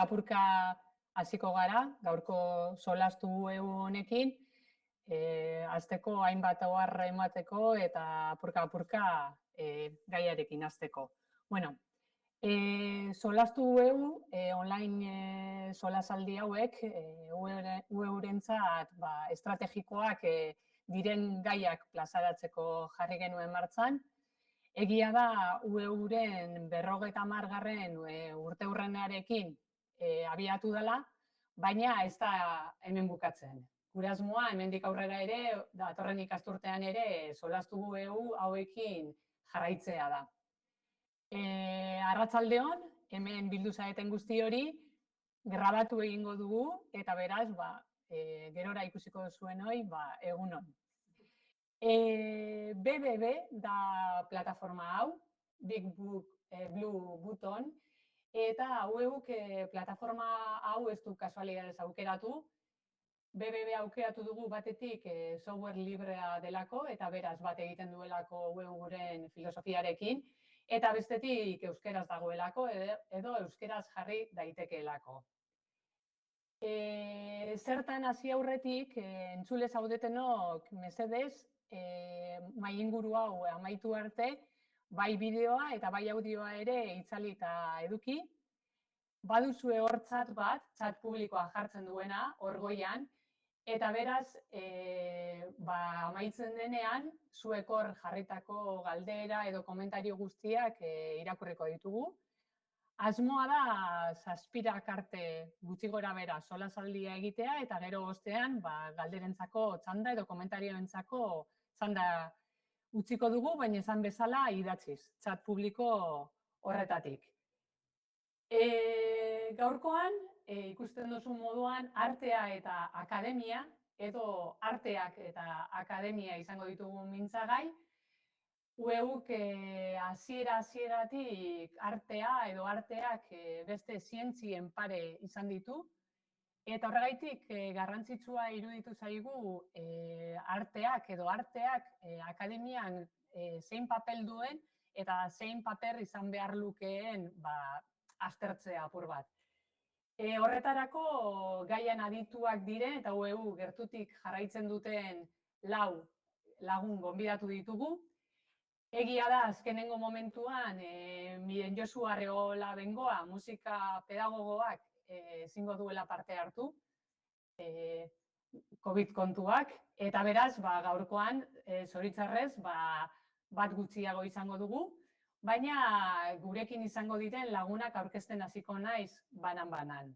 apurka hasiko gara, gaurko solastu honekin, hasteko hainbat oharra emateko eta apurka gaiarekin hasteko. Bueno, solastu online solasaldi hauek eurentzat estrategikoak diren gaiak plazaratzeko jarri genuen martxan. Egia da euren 50. urteurrenarekin abiatu dela, baina ez da hemen bukatzen. Gure asmoa hemendik aurrera ere, datorren ikasturtean ere, solastu hauekin jarraitzea da. Arratsaldeon, hemen bildu zareten guzti hori, grabatu egingo dugu, eta beraz, gerora ikusiko zuen hori, egunon. BBB da plataforma hau, Big Blue Button, eta hauek plataforma hau ez du kasualidadez aukeratu. BBB aukeratu dugu batetik software librea delako, eta beraz bat egiten duelako guren filosofiarekin, eta bestetik euskeraz dagoelako edo euskeraz jarri daitekeelako. Zertan hasi aurretik, entzule zaudetenok mesedez, mahai inguru hau amaitu arte, bai bideoa eta bai audioa ere itzali eta eduki. Baduzue hor chat bat, chat publikoa jartzen duena, hor goian, eta beraz, amaitzen denean, zuek hor jarritako galdera edo komentario guztiak irakurriko ditugu. Asmoa da, 7 arte gutxi gora bera solasaldia egitea, eta gero ostean galderentzako txanda edo komentarioentzako txanda utziko dugu, baina esan bezala idatziz, chat publiko horretatik. Gaurkoan, ikusten duzu moduan, artea eta akademia, edo arteak eta akademia izango ditugu mintzagai, ueuk hasieratik artea edo arteak beste zientzien pare izan ditu, eta horregaitik garrantzitsua iruditu zaigu arteak edo arteak akademian zein papel duen eta zein paper izan behar lukeen aztertzea apur bat. Horretarako gaian adituak diren eta ueu gertutik jarraitzen duten 4 lagun gonbidatu ditugu. Egia da, azkenengo momentuan, Miren Josu Arreola Bengoa, musika pedagogoak ezingo duela parte hartu, COVID kontuak, eta beraz, gaurkoan, zoritxarrez, bat gutxiago izango dugu, baina gurekin izango diren lagunak aurkezten hasiko naiz banan-banan.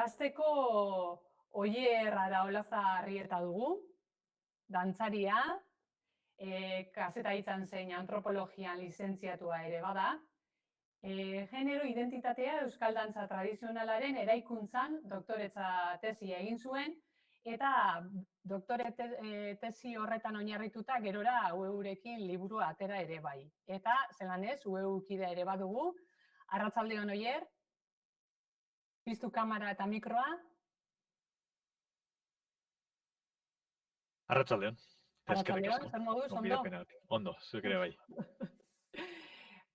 Hasteko Oier Araolaza Arrieta dugu, dantzaria, kazetaritzan zein antropologian lizentziatua ere bada, genero identitatea euskal dantza tradizionalaren eraikuntzan doktoretza tesia egin zuen, eta doktore tesi horretan oinarrituta gerora ueurekin liburua atera ere bai. Eta, zelan ez, ueukidea ere badugu. Arratsaldeon Oier, piztu kamera eta mikroa. Arratsaldeon. Arratsaldeon, zer moduz, ondo? Ondo, zuk ere bai.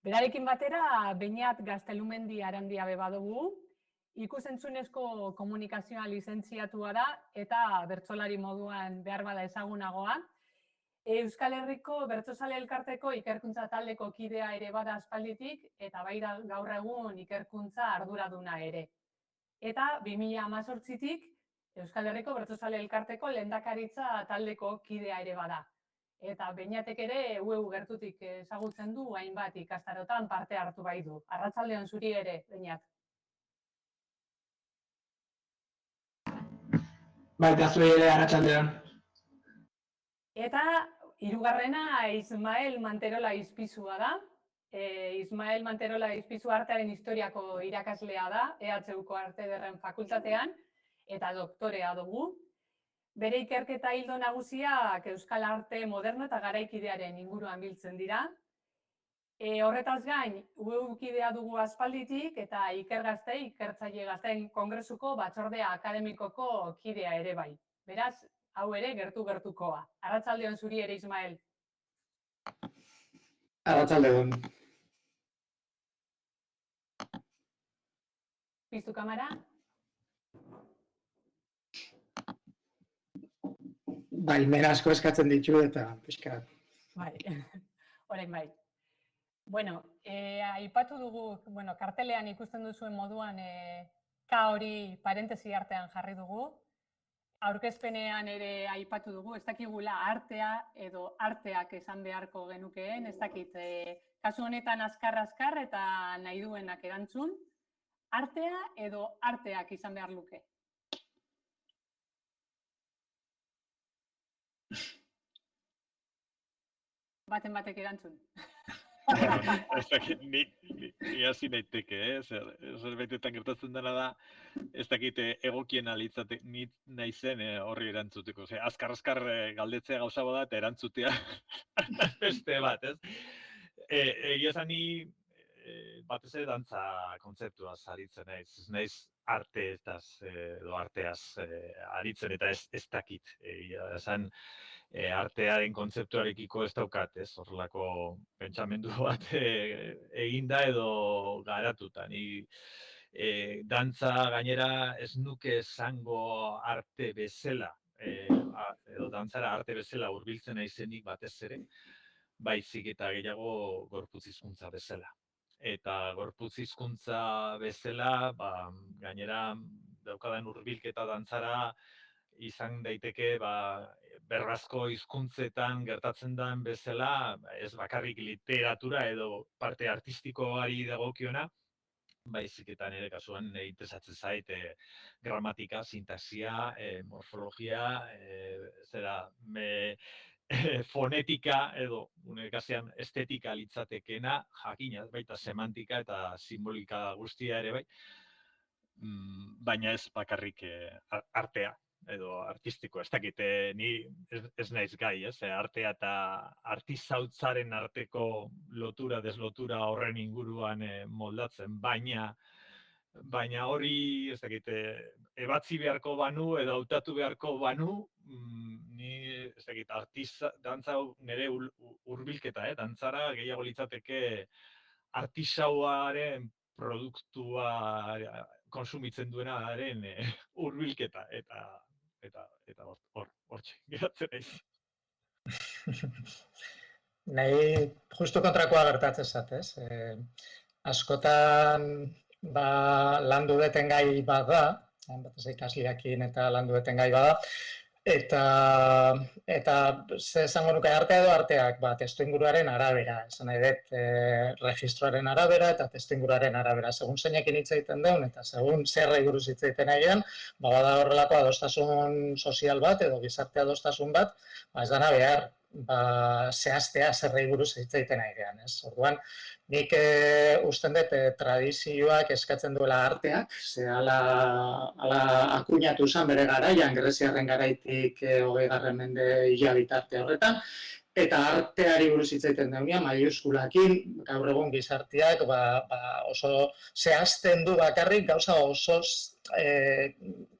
Berarekin batera, Beñat Gaztelumendi Arandia be badugu. Ikus-entzunezko komunikazioa lizentziatua da eta bertsolari moduan behar bada ezagunagoa. Euskal Herriko Bertsozale Elkarteko ikerkuntza taldeko kidea ere bada aspalditik eta bai da gaur egun ikerkuntza arduraduna ere. Eta 2018tik Euskal Herriko Bertsozale Elkarteko lehendakaritza taldeko kidea ere bada. Eta Beñatek ere ueu gertutik ezagutzen du hainbat ikastarotan parte hartu bai du. Arratsaldeon zuri ere, Beñat. Baita zuri ere, arratsaldeon. Eta hirugarrena Ismael Manterola Izpizua da. Ismael Manterola Izpizu artearen historiako irakaslea da, EHUko Arte Ederren Fakultatean, eta doktorea dugu. Bere ikerketa ildo nagusiak euskal arte moderno eta garaikidearen inguruan biltzen dira. Horretaz gain, ueukidea dugu aspalditik eta ikertzaile gazteen kongresuko batzordea akademikoko kidea ere bai. Beraz, hau ere gertu-gertukoa. Arratsaldeon zuri ere, Ismael. Arratsaldeon. Piztu kamera. Baimen asko eskatzen ditu eta pixkat. Bai, orain bai. Bueno, aipatu dugu, kartelean ikusten duzuen moduan K hori parentesi artean jarri dugu. Aurkezpenean ere aipatu dugu, ez dakigula artea edo arteak esan beharko genukeen, ez dakit, kasu honetan azkar eta nahi duenak erantzun, artea edo arteak izan behar luke. Baten batek erantzun. Ez dakit, ni hasi naiteke, zerbaitetan gertatzen dena da, ez dakit egokien alitzatek naizen horri erantzuteko. Azkar galdetzea gauza bada eta erantzutea beste bat, ez? Egia esan ni batez ere dantza kontzeptuaz aritzen naiz. Ez naiz arteetaz edo arteaz aritzen eta ez dakit. Egia esan artearen kontzeptuarekiko ez daukat, ez? Horrelako pentsamendu bat eginda edo garatuta. Ni dantza gainera ez nuke esango arte bezala, edo dantzara arte bezala hurbiltzen naizenik batez ere, baizik eta gehiago gorputz hizkuntza bezala. Eta gorputz hizkuntza bezala, gainera daukadan hurbilketa dantzara izan daiteke berrazko hizkuntzetan gertatzen den bezala, ez bakarrik literatura edo parte artistikoari dagokiona, baizik eta nire kasuan interesatzen zait gramatika, sintaxia, morfologia, fonetika edo kasuan estetika litzatekena, jakina, baita semantika eta simbolika guztia ere bai, baina ez bakarrik artea edo artistiko, ez dakit, ni ez naiz gai, artea eta artizautzaren arteko lotura, deslotura horren inguruan moldatzen, baina hori, ez dakit, ebatzi beharko banu edo hautatu beharko banu, ni, ez dakit, dantza nire hurbilketa, dantzara gehiago litzateke artisauaren produktua konsumitzen duenaren hurbilketa eta hortxe geratzen naiz. Nahi justu kontrakoa gertatzen zat, ez? Askotan landu deten gai bat da, batez ikasleekin eta landu deten gai bada, eta ze esango nuke artea edo arteak, testuinguruaren arabera, esan nahi dut registroaren arabera eta testuinguruaren arabera, segun zeinekin hitz egiten deun eta segun zerrei buruz hitz egiten nahian, bada horrelako adostasun sozial bat edo gizarte adostasun bat, ez dana behar zehaztea zerrei buruz hitz egiten nahian, ez? Orduan, nik usten dut tradizioak eskatzen duela arteak, ze ala akuñatu zen bere garaian, greziarren garaitik 20. mende hilabitarte horretan, eta arteari buruz hitz egiten duenean, maiuskulakin, gaur egun gizarteak oso zehazten du bakarrik gauza oso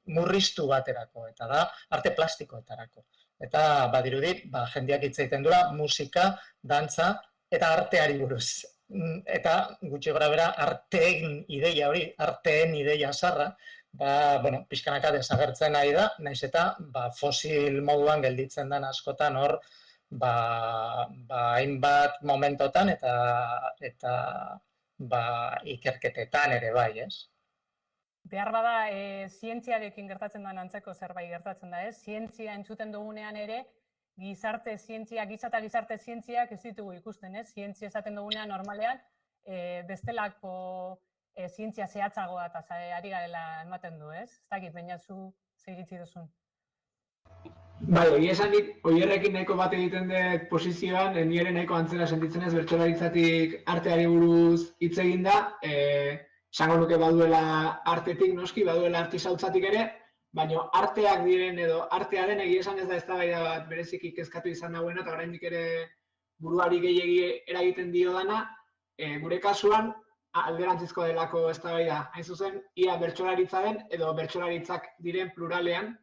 murriztu baterako, eta da arte plastikoetarako. Eta badirudit, jendeak hitz egiten duela musika, dantza eta arteari buruz. Eta gutxi gora bera arteen ideia hori, arteen ideia zarra, pixkanaka desagertzen nahi da, naiz eta fosil moduan gelditzen den askotan hor, hainbat momentotan eta ikerketetan ere bai, ez? Behar bada, zientziarekin gertatzen den antzeko zerbait gertatzen da, ez? Zientzia entzuten dugunean ere, gizarte eta gizarte zientziak ez ditugu ikusten, ez? Zientzia esaten dugunean normalean, bestelako zientzia zehatzagoa eta ari garela ematen du, ez? Ez dakit, baina zu zeiritzi duzun. Bai, hori esan dit, horrekin nahiko bat egiten dut posizioan, nire nahiko antzera sentitzen ez bertsolaritzatik arteari buruz hitz egin da, esango nuke baduela artetik noski, baduela artisautzatik ere, baina arteak diren edo artea den egia esan ez da eztabaida bat bereziki kezkatu izan dagoena eta oraindik ere buruari gehiegi eragiten dio dana, gure kasuan alderantzizko delako eztabaida. Hain zuzen, ia bertsolaritza den edo bertsolaritzak diren pluralean,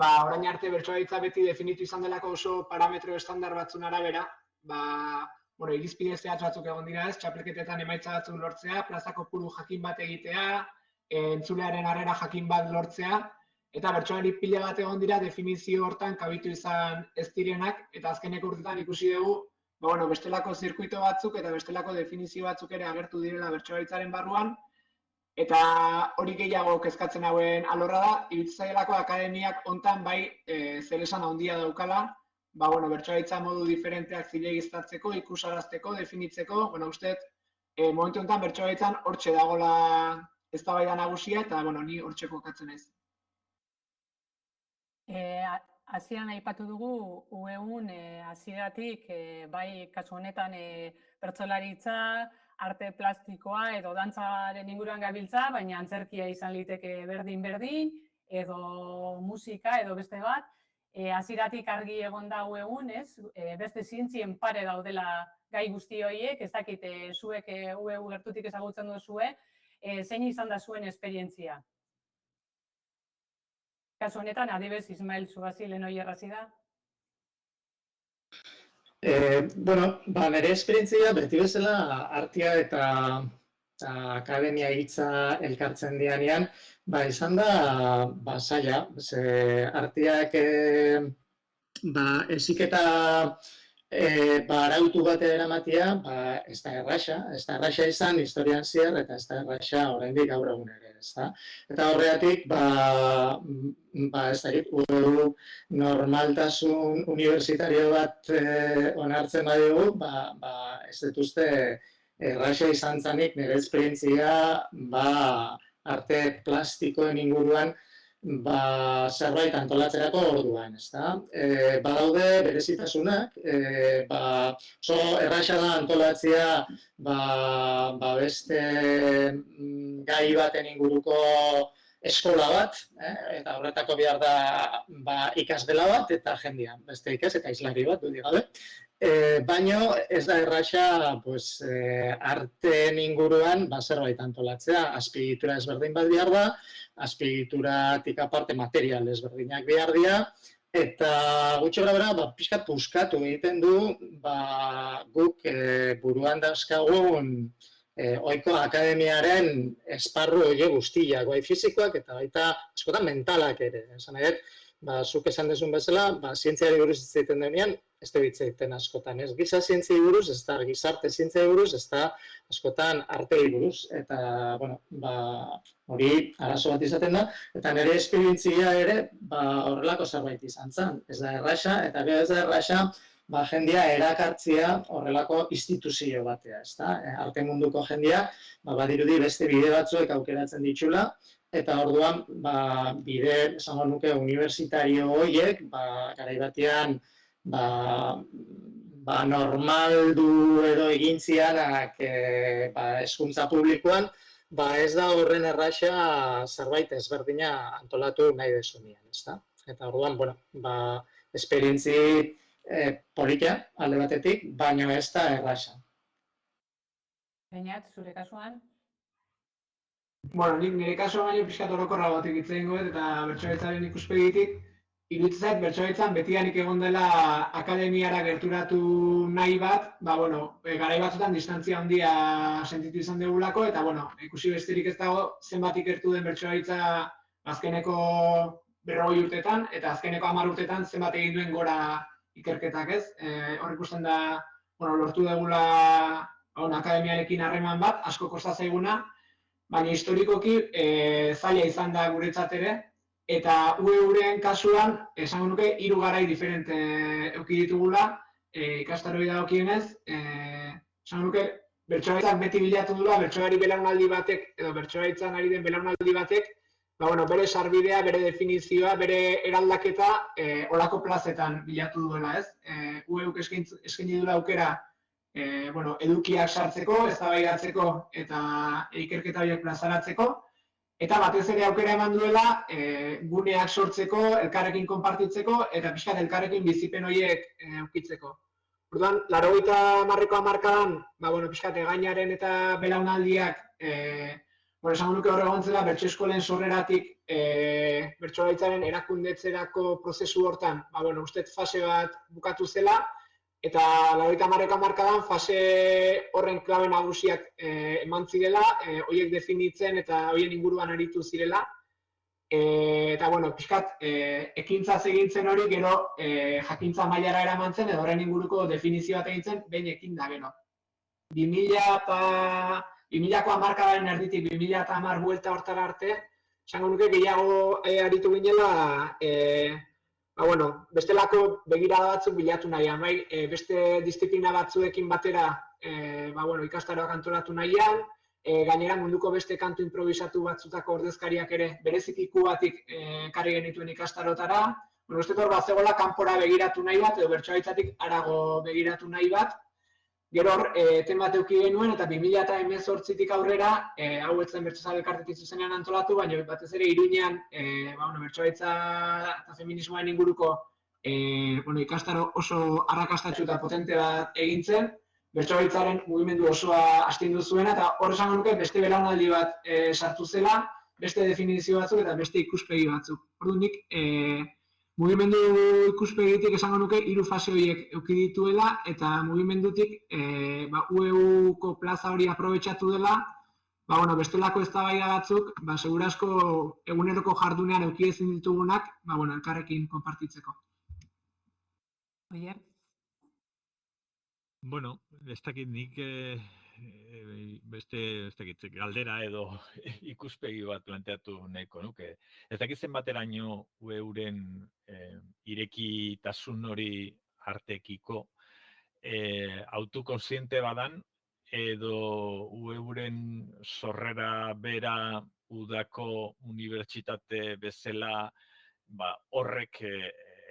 orain arte bertsolaritza beti definitu izan delako oso parametro estandar batzun arabera, irizpide zehatz batzuk egon dira ez, txapelketetan emaitza batzuk lortzea, plaza kopuru jakin bat egitea, entzulearen harrera jakin bat lortzea, eta bertsolari pila bat egon dira definizio hortan kabitu izan ez direnak, eta azkeneko urtetan ikusi dugu, bestelako zirkuito batzuk eta bestelako definizio batzuk ere agertu direla bertsolaritzaren barruan, eta hori gehiago kezkatzen hauen alorra da, iruditzen zaielako akademiak hontan bai zeresan handia daukala, bertsolaritza modu diferenteak zilegiztatzeko, ikusarazteko, definitzeko, uste momentu honetan bertsolaritzan hortxe dagoela eztabaida nagusia, eta ni hortxe kokatzen naiz. Hasieran aipatu dugu UEUn hasieratik bai kasu honetan bertsolaritza, arte plastikoa edo dantzaren inguruan gabiltza, baina antzerkia izan liteke berdin-berdin, edo musika edo beste bat. Hasieratik argi egon da UEUn, beste zientzien pare daudela gai guzti horiek, ez dakit zuek UEU gertutik ezagutzen duzue, zein izan da zuen esperientzia? Kasu honetan, adibez, Ismael Zugazi lehen hori errazi da? Nire esperientzia beti bezala artea eta akademia hitza elkartzen dianean, izan da zaila. Arteak heziketa arautu bat eramatia, ez da erraxa izan historian zehar eta ez da erraxa oraindik gaur egun ere. Eta horregatik, normaltasun universitario bat onartzen badugu, ez dut uste erraxa izan zanik nire esperientzia arte plastikoen inguruan zerbait antolatzerako orduan, ezta? Badaude berezitasunak, oso erraxa da antolatzea beste gai baten inguruko eskola bat, eta horretako behar da ikasgela bat eta jendea, beste ikas eta islari bat, dudik gabe. Baina ez da erraxa arteen inguruan zerbait antolatzea, azpiegitura ezberdin bat behar da, azpiegituratik aparte material ezberdinak behar dira, eta gutxi gorabehera pixkat puskatu egiten du guk buruan dauzkagun ohiko akademiaren esparru horiek guztiak, bai fisikoak eta baita askotan mentalak ere. Esan nahi dut, zuk esan duzun bezala, zientziari buruz hitz egiten denean, ez da hitz egiten askotan. Ez giza zientziai buruz, ez da gizarte zientziai buruz, ez da askotan artei buruz. Eta, hori arazo bat izaten da, eta nire esperientzia ere horrelako zerbait izan zen. Ez da erraxa, eta ez da erraxa, jendea erakartzea horrelako instituzio batea, ezta? Arte munduko jendea, badirudi beste bide batzuek aukeratzen ditxula, eta orduan, bide, esango nuke, universitario horiek, garai batean, normaldu edo egintzianak hezkuntza publikoan, ez da horren erraxa zerbait ezberdina antolatu nahi desunean, ezta? Eta orduan, esperientzi politia alde batetik, baina ez da erraxa. Beñat, zure kasuan? Nik nire kasuan baino pixkat orokorra batek hitz egingo dut eta bertsolaritzaren ikuspegitik, iruditzen zait bertsolaritzan betidanik egon dela akademiara gerturatu nahi bat, garai batzutan distantzia handia sentitu izan dugulako, eta ikusi besterik ez dago zenbat ikertu den bertsolaritza azkeneko 40 urtetan, eta azkeneko 10 urtetan zenbat egin duen gora ikerketak, ez? Hor ikusten da, lortu dugula akademiarekin harreman bat, asko kosta zaiguna, baina historikoki zaila izan da guretzat ere, eta UEUren kasuan, esango nuke, 3 garai diferente eduki ditugula, ikastaroi dagokienez, esango nuke, bertsolaritzak beti bilatu dula, bertsolari belaunaldi batek, edo bertsolaritzan ari den belaunaldi batek, bere sarbidea, bere definizioa, bere eraldaketa olako plazetan bilatu duela, ez? UEUk eskaini duela aukera edukiak sartzeko, eztabaidatzeko eta ikerketa horiek plazaratzeko, eta batez ere aukera eman duela guneak sortzeko, elkarrekin konpartitzeko eta pixkat elkarrekin bizipen horiek edukitzeko. Orduan, 80ko hamarkadan, pixkat egainaren eta belaunaldiak esango nuke hor egon zela, bertso eskolen sorreratik bertsolaritzaren erakundetzerako prozesu hortan, uste fase bat bukatu zela, Eta 90. hamarkadan fase horren klabe nagusiak eman zirela, horiek definitzen eta horien inguruan aritu zirela. Eta, bueno, pixkat, ekintza egintzen hori gero jakintza mailara eraman zen, edo horren inguruko definizio bat egin zen, behin ekin da gero. 2000ko hamarkadaren erditik 2010 buelta hortara arte, esango nuke gehiago aritu ginela, bestelako begirada batzuk bilatu nahian, bai, beste disiplina batzuekin batera ikastaroak antolatu nahian, gainera munduko beste kantu improvisatu batzutako ordezkariak ere bereziki Kubatik ekarri genituen ikastarotara. Uste hor bazegoela kanpora begiratu nahi bat, edo bertsoaritzatik harago begiratu nahi bat. Gero hor, eten bat eduki genuen, eta 2018tik aurrera, hau ez zen bertsozale elkartetik zuzenean antolatu, baina batez ere Iruñean, bertsoaritza eta feminismoaren inguruko ikastaro oso arrakastatsu eta potente bat egin zen, bertsolaritzaren mugimendu osoa astindu zuena, eta hor esango nuke beste belaunaldi bat sartu zela, beste definizio batzuk eta beste ikuspegi batzuk. Orduan nik mugimendu ikuspegitik esango nuke 3 fase horiek eduki dituela, eta mugimendutik UEUko plaza hori aprobetxatu dela, bestelako eztabaida batzuk, segurazko eguneroko jardunean eduki ezin ditugunak, elkarrekin konpartitzeko. Oier? Bueno, ez dakit nik beste galdera edo ikuspegi bat planteatu nahiko nuke. Ez dakit zenbateraino euren irekitasun hori artekiko autokonsiente badan edo euren sorrera bera udako unibertsitate bezala horrek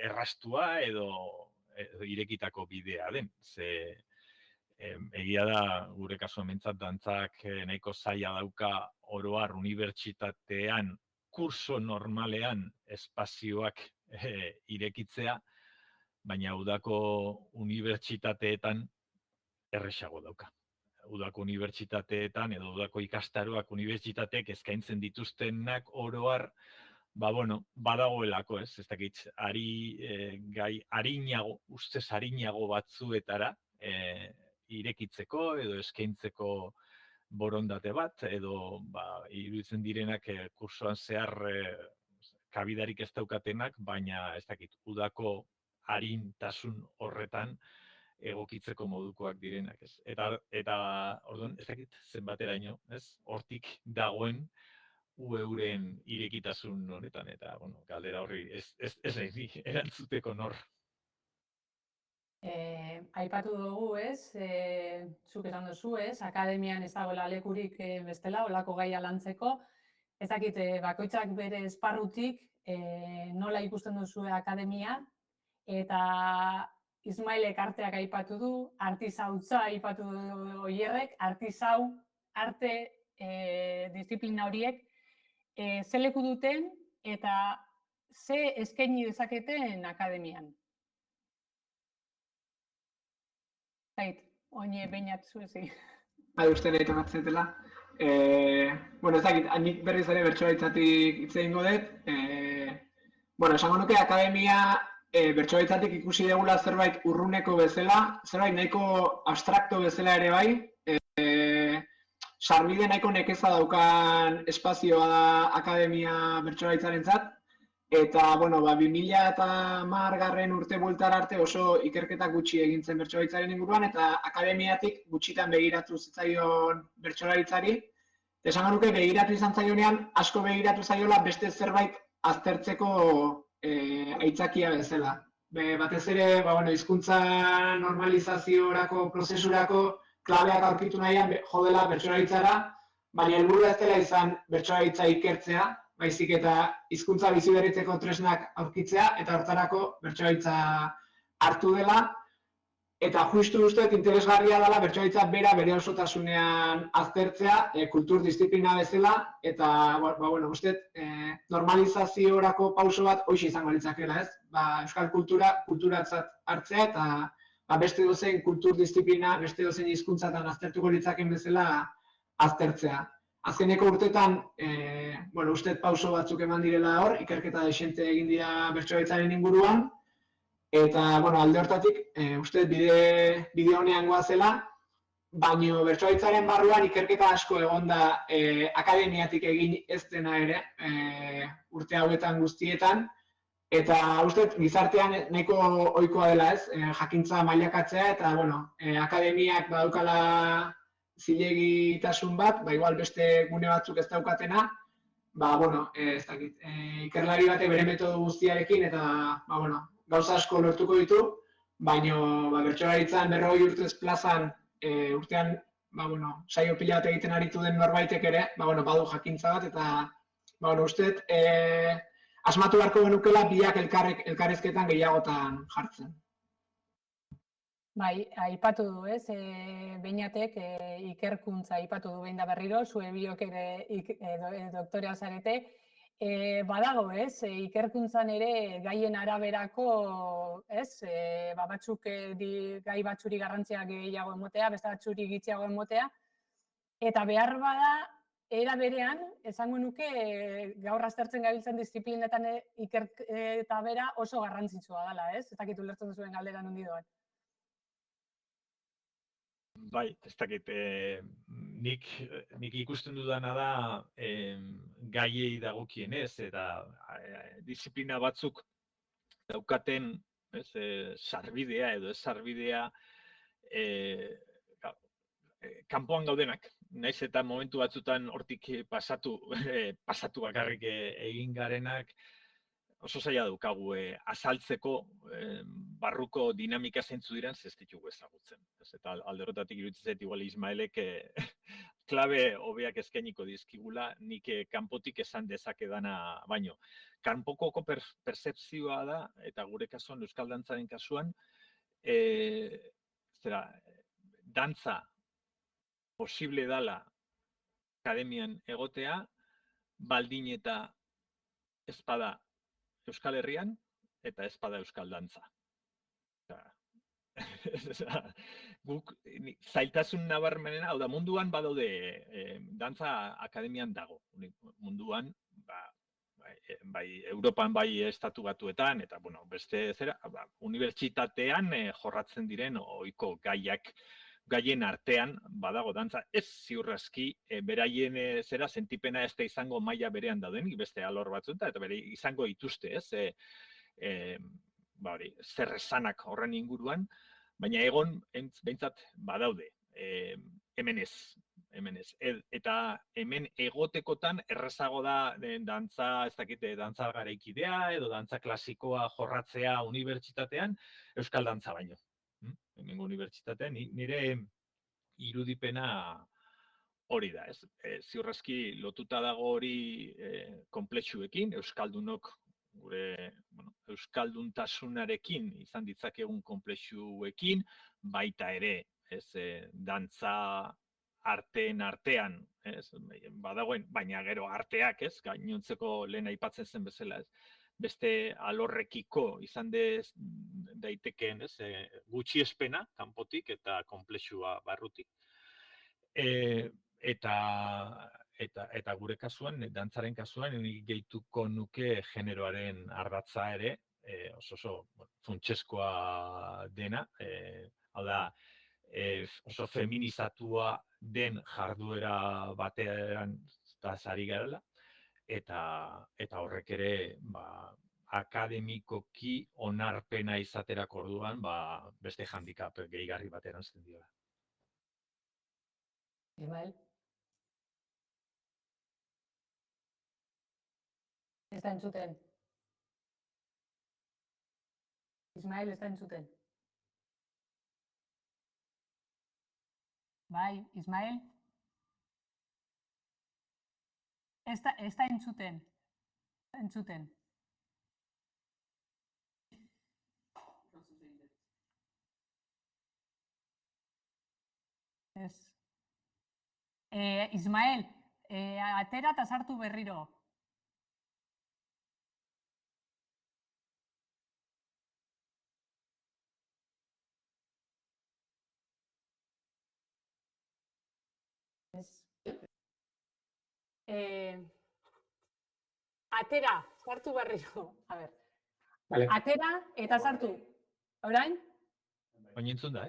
errastua edo irekitako bidea den. Ze egia da, gure kasuan behintzat dantzak nahiko zaila dauka oro har unibertsitatean, kurso normalean espazioak irekitzea, baina udako unibertsitateetan erresago dauka. Udako unibertsitateetan edo udako ikastaroak unibertsitateek eskaintzen dituztenak oro har badagoelako, ez dakit, ustez harinago batzuetara irekitzeko edo eskaintzeko borondate bat, edo iruditzen direnak kursoan zehar kabidarik ez daukatenak, baina ez dakit, udako harintasun horretan egokitzeko modukoak direnak, ez. Eta orduan, ez dakit, zenbateraino, ez, hortik dagoen euren irekitasun honetan, eta, galdera horri ez erantzuteko nor. Aipatu dugu, ez, zuk esan duzu, ez, akademian ez dagoela lekurik bestela, olako gaia lantzeko. Ez dakit, bakoitzak bere esparrutik nola ikusten duzu akademia, eta Ismailek arteak aipatu du, artisautza aipatu du Oierrek, artisau, arte disiplina horiek, ze leku duten eta ze eskaini dezaketen akademian. Zait, oine beinat zuezi. Uste nahi tomatzetela. Ez dakit, nik berriz ere bertsoaritzatik hitz egingo dut. Esango nuke akademia bertsoaritzatik ikusi degula zerbait urruneko bezala, zerbait nahiko abstrakto bezala ere bai. Sarbide nahiko nekeza daukan espazioa da akademia bertsoaritzarentzat. Eta, 2010 urte bueltara arte oso ikerketa gutxi egin zen bertsolaritzaren inguruan, eta akademiatik gutxitan begiratu zitzaion bertsolaritzari. Esango nuke begiratu izan zaionean, asko begiratu zaiola beste zerbait aztertzeko aitzakia bezala. Batez ere, hizkuntza normalizaziorako, prozesurako, klabeak aurkitu nahian jodela bertsolaritzara, baina helburua ez dela izan bertsolaritza ikertzea, baizik eta hizkuntza biziberritzeko tresnak aurkitzea, eta hortarako bertsolaritza hartu dela, eta justu usteet interesgarria dela bertsolaritza bere osotasunean aztertzea, kultur disiplina bezala, eta usteet normalizaziorako pauso bat hoxe izango litzakela, ez? Euskal kulturatzat hartzea, eta beste dozein kultur disiplina, beste dozein hizkuntzatan aztertuko litzaken bezala aztertzea. Azkeneko urtetan, usteet pauso batzuk eman direla hor, ikerketa desente egin dira bertsolaritzaren inguruan, Eta, bueno, alde hortatik, uste bide honean goazela, baino bertsolaritzaren barruan ikerketa asko egon da akademiatik egin ez dena ere, urte hauetan guztietan, eta uste gizartean nahiko ohikoa dela ez, jakintza mailakatzea, eta, bueno, akademiak badaukala zilegitasun bat, igual beste gune batzuk ez daukatena, bueno, ez dakit, ikerlari bate bere metodo guztiarekin, eta, bueno, gauza asko lortuko ditu, baina bertsolaritzan 40 urtez plazan urtean, bueno, saio pila bat egiten aritu den norbaitek ere, bueno, badu jakintza bat, eta, bueno, usteet, asmatu beharko genukela biak elkarrizketan gehiagotan jartzen. Bai, aipatu du, ez? Beinatek ikerkuntza aipatu du behin da berriro, zue biok ere doktorea zarete. Badago, ez? Ikerkuntzan ere gaien araberako, ez? Batzuk gai batzuri garrantzia gehiago emotea, beste batzuri gitxiago emotea. Eta behar bada, era berean, esango nuke gaur aztertzen gabiltzen disiplinetan ikerketa bera oso garrantzitsua dela, ez? Ez dakit ulertzen duzuen galdera nondi doan. Bai, ez dakit, nik ikusten dudana da gaiei dagokienez, eta disiplina batzuk daukaten sarbidea edo ez sarbidea kanpoan gaudenak, naiz eta momentu batzutan hortik pasatu bakarrik egin garenak, oso zaila daukagu azaltzeko barruko dinamika zeintzu diren ez ditugu ezagutzen. Eta alde horretatik iruditzen zait igual Ismaelek klabe hobeak eskainiko dizkigula, nik kanpotik esan dezakedana baino. Kanpokoko pertzepzioa da, eta gure kasuan, euskal dantzaren kasuan, dantza posible dala akademian egotea, baldin eta ezpada Euskal Herrian, eta ezpada Euskal Dantza. Guk zailtasun nabarmenena, hau da, munduan badaude, dantza akademian dago. Munduan, bai Europan, bai Estatu Batuetan, eta, bueno, beste zera, unibertsitatean jorratzen diren ohiko gaien artean badago dantza. Ez ziurraski beraien zera sentipena ez da izango maila berean daudenik, beste alor batzuetan, eta bere izango dituzte, ez? Zer esanak horren inguruan, baina egon behintzat badaude, hemen ez. Eta hemen egotekotan errazago da dantza, ez dakite, dantza garaikidea edo dantza klasikoa jorratzea unibertsitatean, euskal dantza baino. Hemengo unibertsitatean, nire irudipena hori da, ez? Ziurraski lotuta dago hori konplexuekin, euskaldunok gure euskalduntasunarekin izan ditzakegun konplexuekin, baita ere, ez, dantza arteen artean, ez, badagoen, baina gero arteak, ez, gainontzeko lehen aipatzen zen bezala, ez, beste alorrekiko izan daitekeen, ez, gutxiespena kanpotik eta konplexua barrutik. Eta gure kasuan, dantzaren kasuan, gehituko nuke generoaren ardatza ere, oso funtseskoa dena, hau da, oso feminizatua den jarduera batean ari garela, eta horrek ere, akademikoki onarpena izaterako orduan, beste handicap gehigarri bat erantzten diola. Ismael? Ez da entzuten. Ismael, ez da entzuten. Bai, Ismael? Ez da entzuten. Entzuten. Ez. Ismael, atera eta sartu berriro. Atera, sartu berriro. A ber. Vale. Atera eta sartu. Orain? Oinentzun da,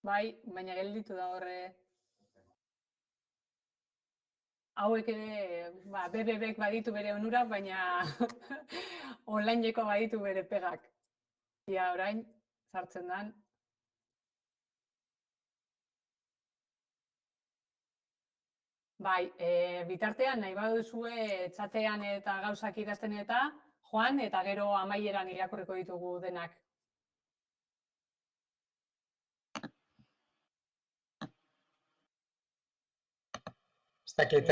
Bai, baina gelditu da horre. Hauek ere, BBBek baditu bere onurak, baina onlineko baditu bere pegak. Ia orain, sartzen dan. Bai, bitartean nahi baduzue txatean eta gauzak idazten eta joan, eta gero amaieran irakurriko ditugu denak. Ez dakit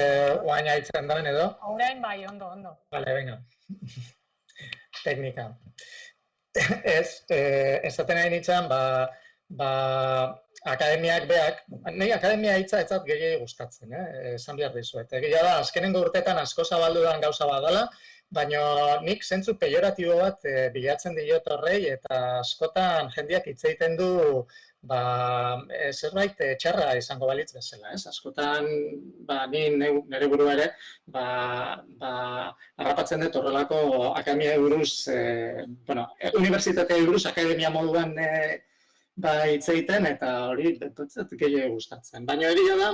oain haitzen da edo. Orain bai, ondo. Vale, venga. Teknika. Esaten nahi nintzen, akademiak beak, nahi akademia hitza etzat gehiagi gustatzen, esan behar dizuet. Egia da, azkenengo urtetan asko zabaldu den gauza bat dela, baina nik zentzu pejoratibo bat bilatzen diot horrei, eta askotan jendeak hitz egiten du zerbait txarra izango balitz bezala, ez? Askotan, ni nire burua ere, harrapatzen dut horrelako akademiai buruz, unibertsitateai buruz akademia moduan hitz egiten, eta hori betutzat gehiago gustatzen. Baina egia da,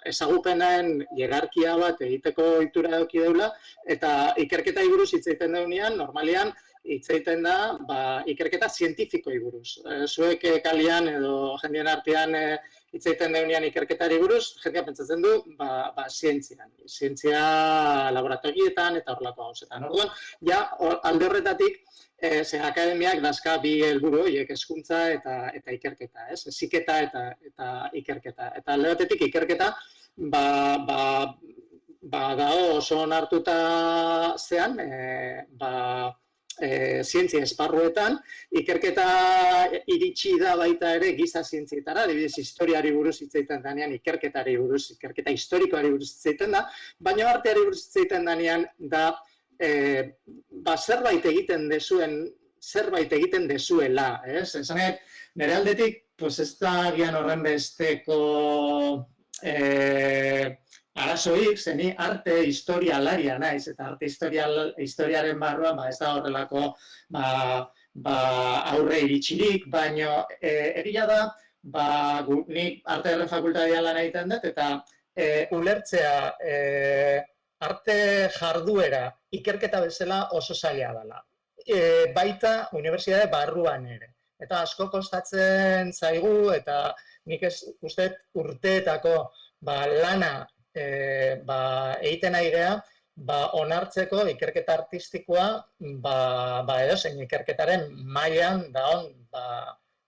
ezagupenen hierarkia bat egiteko ohitura eduki deula, eta ikerketa buruz hitz egiten deunean, normalean, hitz egiten da, ikerketa zientifikoi buruz. Zuek kalian edo jendien artean hitz egiten deunean ikerketari buruz, jendea pentsatzen du, zientzian. Zientzia laboratorietan eta horrelako gauzetan. Orduan, ja, alde horretatik, akademiak dazka bi helburu horiek, hezkuntza eta ikerketa, ez? Heziketa eta ikerketa. Eta alde batetik ikerketa, dago oso onartuta zean, zientzia esparruetan, ikerketa iritsi da baita ere giza zientzietara, adibidez historiari buruz hitz egiten denean, ikerketari buruz, ikerketa historikoari buruz hitz egiten da, baina arteari buruz hitz egiten denean da zerbait egiten dezuela, ez? Esanet, nire aldetik, ez da gian horren besteko arazoik, zeni arte historialaria naiz, eta arte historiaren barruan ez da horrelako aurre iritsirik, baina egia da, nik arte ederren fakultatean lan egiten dut, eta ulertzea arte jarduera ikerketa bezala oso zaila dela. Baita unibertsitate barruan ere. Eta asko kostatzen zaigu, eta nik uste urteetako lana egiten nahi geha, onartzeko ikerketa artistikoa edozein ikerketaren mailan daon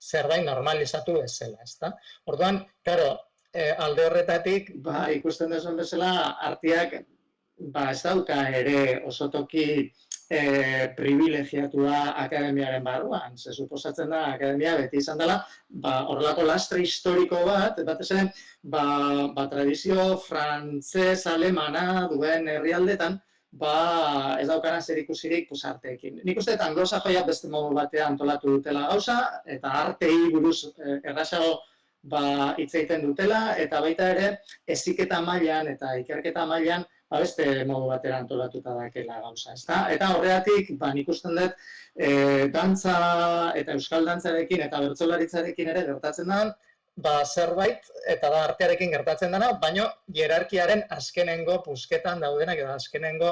zerbait normalizatu bezala, ezta? Orduan, claro, alde horretatik ikusten duzuen bezala arteak ez dauka ere oso toki privilegiatua akademiaren barruan. Ze suposatzen da, akademia beti izan dela, horrelako lastre historiko bat, batez ere, tradizio frantzez-alemana duen herrialdetan, ez daukana zer ikusirik arteekin. Nik uste, anglosajoia beste modu batean antolatu dutela gauza, eta artei buruz errazago hitz egiten dutela, eta baita ere, heziketa mailan eta ikerketa mailan beste modu batera antolatuta dakela gauza, ezta? Eta horregatik, nik usten dut, dantza eta euskal dantzarekin eta bertsolaritzarekin ere gertatzen da, zerbait, eta da artearekin gertatzen dena, baina hierarkiaren azkenengo pusketan daudenak, eta azkenengo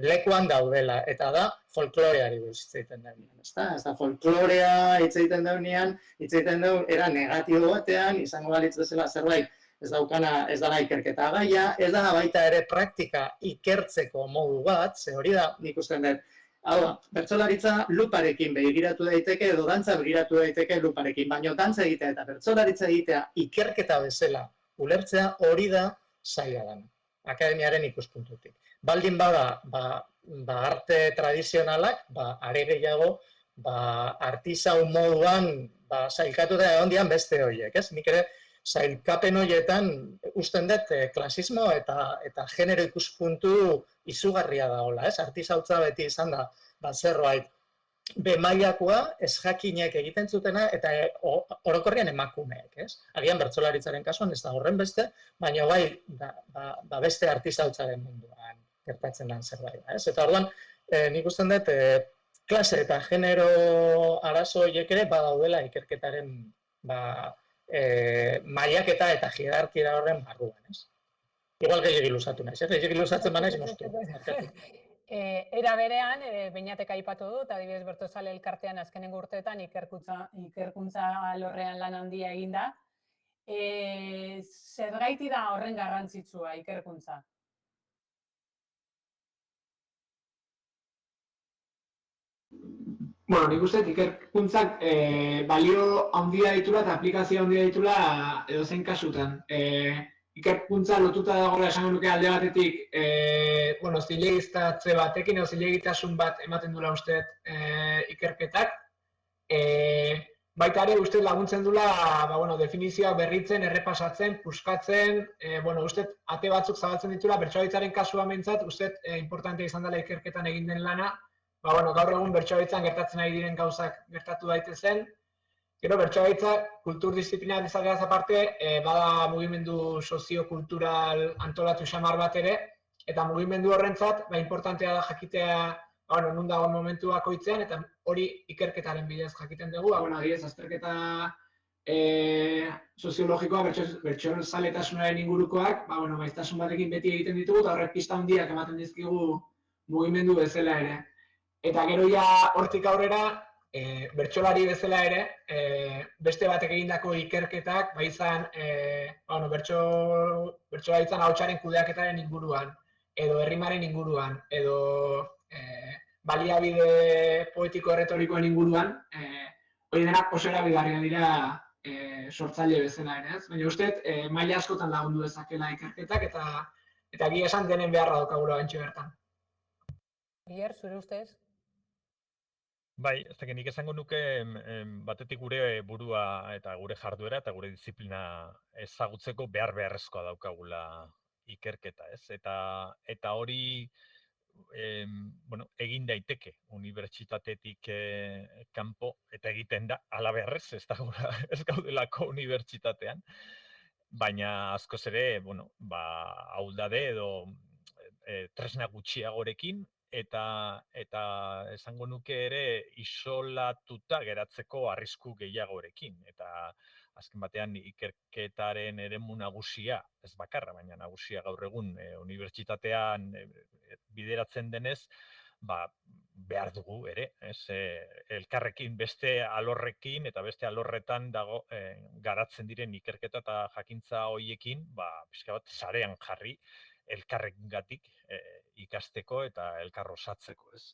lekuan daudela, eta da folkloreari buruz hitz egiten daunean, ezta? Ez da folklorea hitz egiten daunean, hitz egiten daun, era negatibo batean, izango balitz bezala zerbait, ez dana ikerketa gaia, ez dana baita ere praktika ikertzeko modu bat, ze hori da, nik usten dut, hau da, bertsolaritza luparekin begiratu daiteke, edo dantza begiratu daiteke luparekin, baina dantza egitea eta bertsolaritza egitea ikerketa bezala ulertzea hori da zaila dana, akademiaren ikuspuntutik. Baldin bada, arte tradizionalak, are gehiago, artisau moduan, zailkatuta egon dian beste horiek, ez? Nik ere, zailkapen horietan usten dut klasismo eta genero ikuspuntu izugarria dagoela, ez? Artisautza beti izan da zerbait bemailakoa, ez jakinek egiten zutena eta orokorrean emakumeek, ez? Agian bertsolaritzaren kasuan ez da horren beste, baina bai beste artisautzaren munduan gertatzen den zerbait, ez? Eta orduan nik usten dut klase eta genero arazo horiek ere badaudela ikerketaren mailaketa eta hierarkia horren barruan, ez? Igual gehiagik luzatu naiz, gehiagik luzatzen banaiz moztu. Era berean, Beñatek aipatu dut, adibidez Bertsozale elkartean azkenengo urteetan ikerkuntza alorrean lan handia eginda. Zergaiti da horren garrantzitsua ikerkuntza? Bueno, nik uste ikerkuntzak balio handia ditula eta aplikazio handia ditula edozein kasutan. Ikerkuntza lotuta dagoela esango nuke alde batetik, zilegiztatze batekin edo zilegitasun bat ematen dula uste ikerketak. Baita ere uste laguntzen dula definizioak berritzen, errepasatzen, puskatzen, uste ate batzuk zabaltzen ditula, bertsolaritzaren kasua mentzat, uste importantea izan dela ikerketan egin den lana, gaur egun bertsolaritzan gertatzen ari diren gauzak gertatu daitezen. Gero bertsolaritza kulturdisziplina dezakeaz aparte, bada mugimendu soziokultural antolatu xamar bat ere, eta mugimendu horrentzat, importantea da jakitea non dagoen momentu bakoitzean, eta hori ikerketaren bidez jakiten dugu. Adibidez, azterketa soziologikoa bertsoletasunaren ingurukoak, maiztasun batekin beti egiten ditugu, eta horrek pista handiak ematen dizkigu mugimendu bezala ere. Eta gero ja hortik aurrera, bertsolari bezala ere, beste batek egindako ikerketak, izan bertsolaritzan ahotsaren kudeaketaren inguruan, edo errimaren inguruan, edo baliabide poetiko erretorikoen inguruan, hori denak oso erabilgarriak dira sortzaile bezala ere, ez? Baina uste, maila askotan lagundu dezakela ikerketak eta egia esan denen beharra daukagula bentsu bertan. Bier, zure ustez? Bai, ez dakit, nik esango nuke batetik gure burua eta gure jarduera eta gure disiplina ezagutzeko beharrezkoa daukagula ikerketa, ez? Eta hori egin daiteke unibertsitatetik kanpo eta egiten da halabeharrez, ez gaudelako unibertsitatean, baina askoz ere, ahuldade edo tresna gutxiagorekin, eta esango nuke ere isolatuta geratzeko arrisku gehiagorekin. Eta azken batean ikerketaren eremu nagusia, ez bakarra, baina nagusia gaur egun unibertsitatean bideratzen denez, behar dugu ere, elkarrekin beste alorrekin eta beste alorretan dago garatzen diren ikerketa eta jakintza horiekin, pixka bat sarean jarri, elkarrengatik ikasteko eta elkar osatzeko, ez?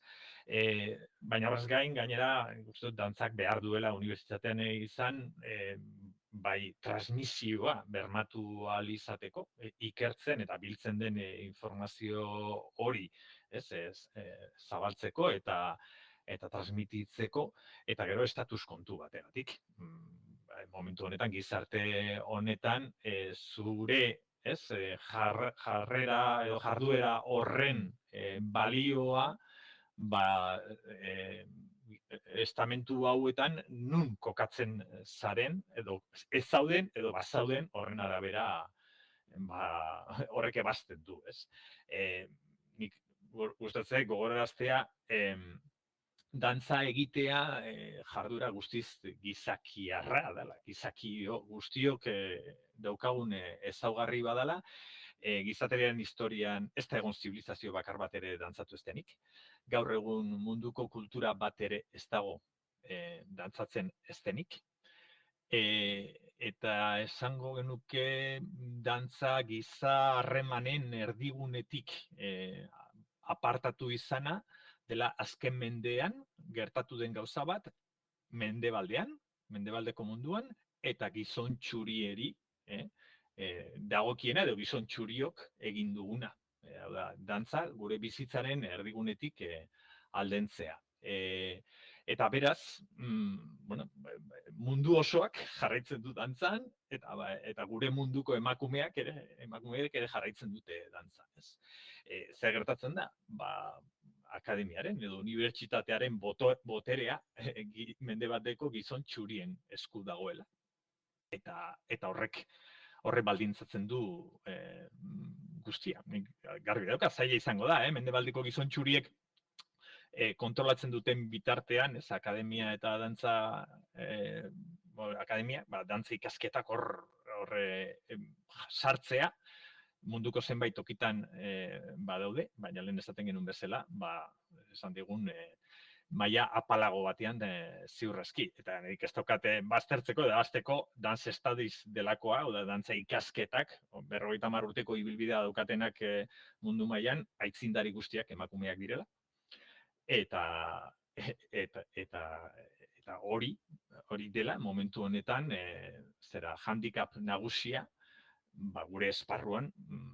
Baina horrez gain, gainera, dantzak behar duela unibertsitatean izan, bai transmisioa bermatu ahal izateko, ikertzen eta biltzen den informazio hori, zabaltzeko eta transmititzeko, eta gero estatus kontu bategatik. Momentu honetan, gizarte honetan, zure jarrera edo jarduera horren balioa estamentu hauetan nun kokatzen zaren edo ez zauden edo bazauden horren arabera horrek ebazten du, ez? Nik gustatzen gogoraraztea dantza egitea jarduera guztiz gizakiarra dela, gizakio guztiok daukagun ezaugarri badala, gizateriaren historian ez da egon zibilizazio bakar bat ere dantzatu ez denik. Gaur egun munduko kultura bat ere ez dago dantzatzen ez denik. Eta esango genuke dantza giza harremanen erdigunetik apartatu izana, dela azken mendean gertatu den gauza bat, mendebaldeko munduan, eta gizon txurieri dagokiena edo gizon txuriok egin duguna. Dantza gure bizitzaren erdigunetik aldentzea. Eta beraz, mundu osoak jarraitzen du dantzan, eta gure munduko emakumeak ere jarraitzen dute dantzan. Zer gertatzen da? Akademiaren edo unibertsitatearen boterea mendebaldeko gizon txurien esku dagoela. Eta horrek baldintzatzen du guztia. Garbi dauka, zaila izango da, mendebaldeko gizon txuriek kontrolatzen duten bitartean, ez, akademia eta dantza, akademia, dantza ikasketak hor sartzea, munduko zenbait tokitan badaude, baina lehen esaten genuen bezala, esan digun, maila apalago batean ziurrezki. Eta nik ez daukate baztertzeko edo hasteko dance studies delakoa, oda dantza ikasketak, 50 urteko ibilbidea daukatenak mundu mailan, aitzindari guztiak emakumeak direla. Eta hori dela momentu honetan handicap nagusia, gure esparruan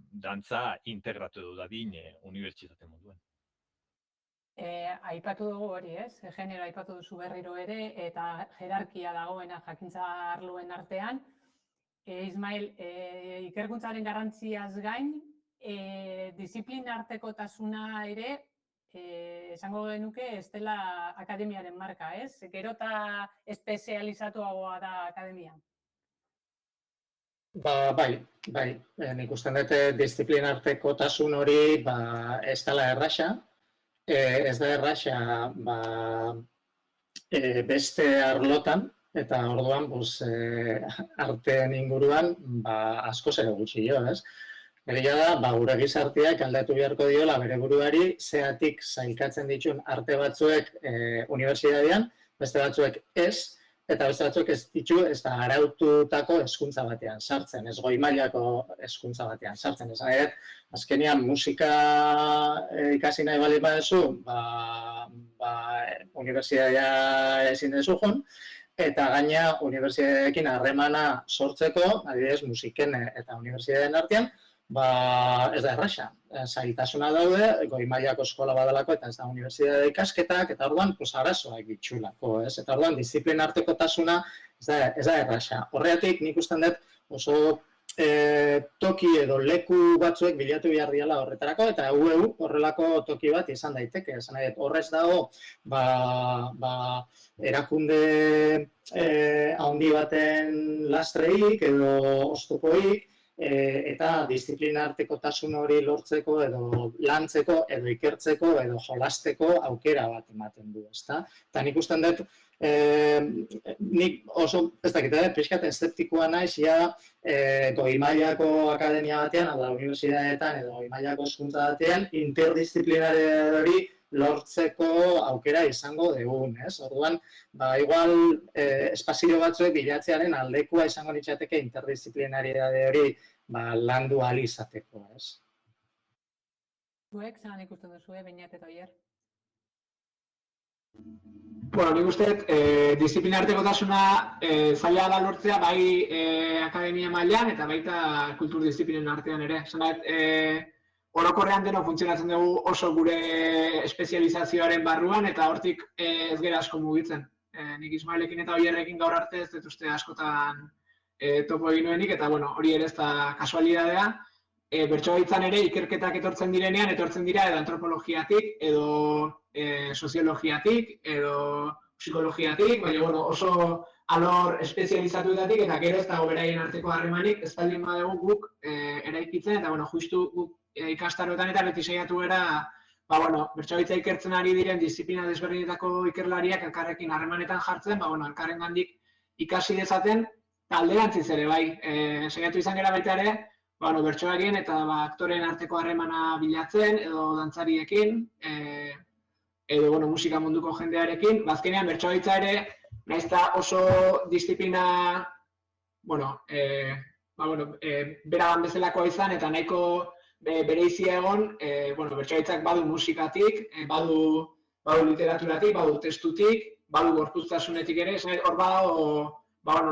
dantza integratu du dadin unibertsitate munduan. Aipatu dugu hori, ez? Genero aipatu duzu berriro ere, eta jerarkia dagoena jakintza arloen artean. Ismael, ikerkuntzaren garrantziaz gain, disiplina artekotasuna ere, esango genuke ez dela akademiaren marka, ez? Gero eta espezializatuagoa da akademia. Bai. Nik usten dut disiplina artekotasun hori ez dela erraxa. Ez da erraxa beste arlotan, eta orduan arteen inguruan askoz ere gutxi ez? Egia da, gure gizarteak aldatu beharko diola bere buruari zeatik sailkatzen dituen arte batzuek unibertsitatean, beste batzuek ez, eta beste batzuek ez ditu ez da araututako hezkuntza batean sartzen, ez goi mailako hezkuntza batean sartzen. Esan azkenean musika ikasi nahi baldin baduzu, unibertsitatea ezin duzu joan, eta gaina unibertsitateekin harremana sortzeko, adibidez musiken eta unibertsitateen artean, ez da erraxa. Zailtasuna daude, goi mailako eskola badalako eta ez da unibertsitate ikasketak, eta orduan arazoak ditxulako, ez? Eta orduan disiplina artekotasuna ez da erraxa. Horregatik nik usten dut oso toki edo leku batzuek bilatu behar diala horretarako, eta horrelako toki bat izan daiteke. Esan nahi dut, horrez dago, erakunde handi baten lastreik edo oztopoik, eta disiplina artekotasun hori lortzeko edo lantzeko edo ikertzeko edo jolasteko aukera bat ematen du, ezta? Eta nik usten dut, nik oso, ez dakit, pixkat eszeptikoa naiz, goi mailako akademia batean, hau unibertsitateetan edo goi mailako hezkuntza batean, interdisciplinari hori lortzeko aukera izango dugun, ez? Orduan, igual espazio batzuek bilatzearen aldekua izango litzateke interdisciplinaritate hori landu ahal izateko, ez? Zuek, zelan ikusten duzue, Beñat eta Oier? Bueno, nik uste, disiplina artekotasuna zaila da lortzea bai akademia mailan eta baita kulturdisiplinen artean ere. Orokorrean deno funtzionatzen dugu oso gure espezializazioaren barruan eta hortik ez gera asko mugitzen. Nik Ismaelekin eta Oierrekin gaur arte ez dut uste askotan topo egin nuenik, eta hori ere ez da kasualidadea. Bertsogaitzan ere ikerketak etortzen direnean, etortzen dira edo antropologiatik, edo soziologiatik, edo psikologiatik, baina oso alor espezializatuetatik, eta gero ez dago beraien arteko harremanik, ez baldin badugu guk eraikitzen, eta justu guk ikastaroetan eta beti saiatu gara, bertsogaitza ikertzen ari diren disiplina desberdinetako ikerlariak elkarrekin harremanetan jartzen, elkarrengandik ikasi dezaten, alderantziz ere bai, saiatu izan gara baita ere, bertsolarien eta aktoreen arteko harremana bilatzen, edo dantzariekin, edo musika munduko jendearekin, azkenean bertsogaitza ere, nahiz eta oso disiplina, beragan bezalakoa izan, eta nahiko bereizia egon, bertsogaitzak badu musikatik, badu literaturatik, badu testutik, badu gorpuztasunetik ere, hor badago,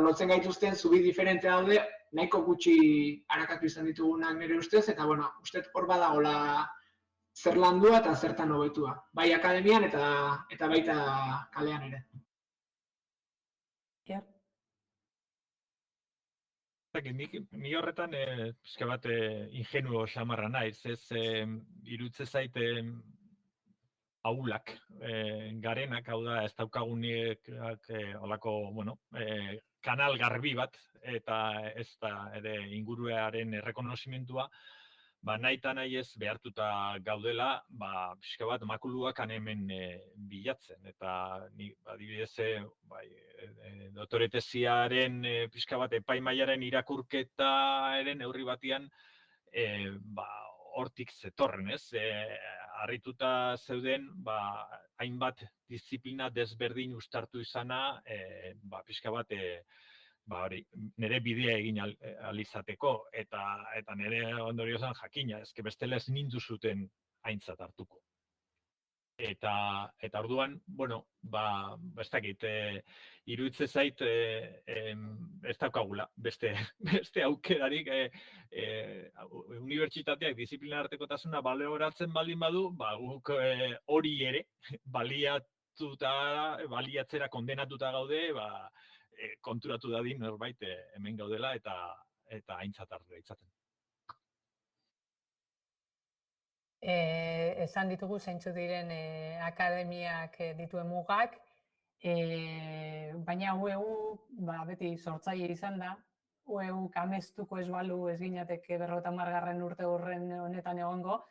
lotzen gaituzten zubi diferente daude, nahiko gutxi harakatu izan ditugunak nire ustez, eta uste hor badagola zer landua eta zertan hobetua, bai akademian eta baita kalean ere. Ni horretan, pixka bat ingenuo xamarra naiz, ez irutze zaite ahulak garenak, hau da, ez daukagunek olako, kanal garbi bat, eta ez da ere inguruaren errekonozimentua, nahi eta nahi ez behartuta gaudela, pixka bat makuluak hemen bilatzen. Eta ni adibidez, doktore tesiaren pixka bat epaimaiaren irakurketaren neurri batian, hortik zetorren, ez? Harrituta zeuden, hainbat disiplina desberdin uztartu izana, pixka bat, nire bidea egin alizateko, eta nire ondoriozan jakina, ezke bestela ez ninduzuten aintzat hartuko. Eta orduan, ez dakit, iruditze zait, ez daukagula, beste aukerarik, unibertsitateak disiplina artekotasuna baloratzen baldin badu, guk hori ere, baliatzera kondenatuta gaude, konturatu dadin norbait hemen gaudela eta aintzat hartu gaitzaten. Esan ditugu zeintzu diren akademiak dituen mugak, baina UEU beti sortzaile izan da. UEU amestuko ez balu ez ginateke 50. urte horren honetan egongo,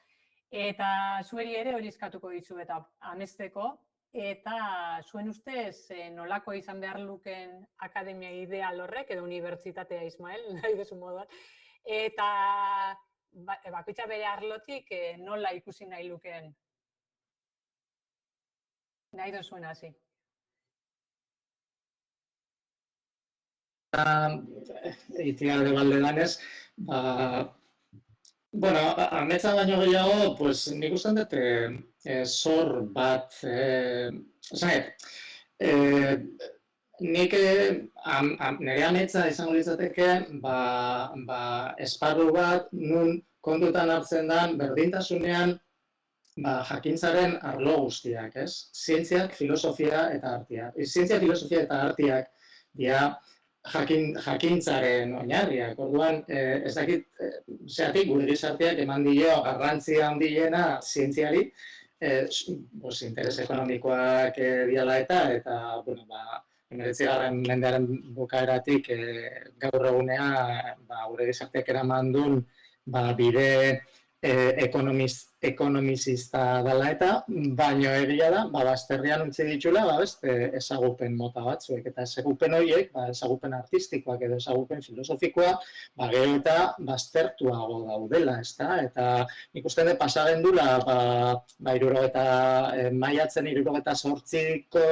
eta zueri ere hori eskatuko dizu eta amesteko, eta zuen ustez nolako izan behar luken akademia ideal horrek, edo unibertsitatea Ismael, nahi duzu moduan, eta bakoitza bere arlotik nola ikusi nahi lukeen. Nahi duzuen hasi. Itia de baldedanez, ametsa baino gehiago, nik usten dut zor bat, nik nire ametsa izango litzateke, esparru bat nun kontutan hartzen den berdintasunean jakintzaren arlo guztiak, ez? Zientziak, filosofia eta arteak. Zientzia, filosofia eta arteak dira jakintzaren oinarriak. Orduan, ez dakit, zeatik gure gizarteak eman dio garrantzia handiena zientziari, interes ekonomikoak diala eta, 19. mendearen bukaeratik gaur egunea gure gizarteak eraman duen bide ekonomizista dela eta, baino egia da, bazterrean utzi ditula beste ezagupen mota batzuek, eta ezagupen horiek, ezagupen artistikoak edo ezagupen filosofikoa, gero eta baztertuago daudela, ezta? Eta nik uste dut pasagendula, maiatzen 78ko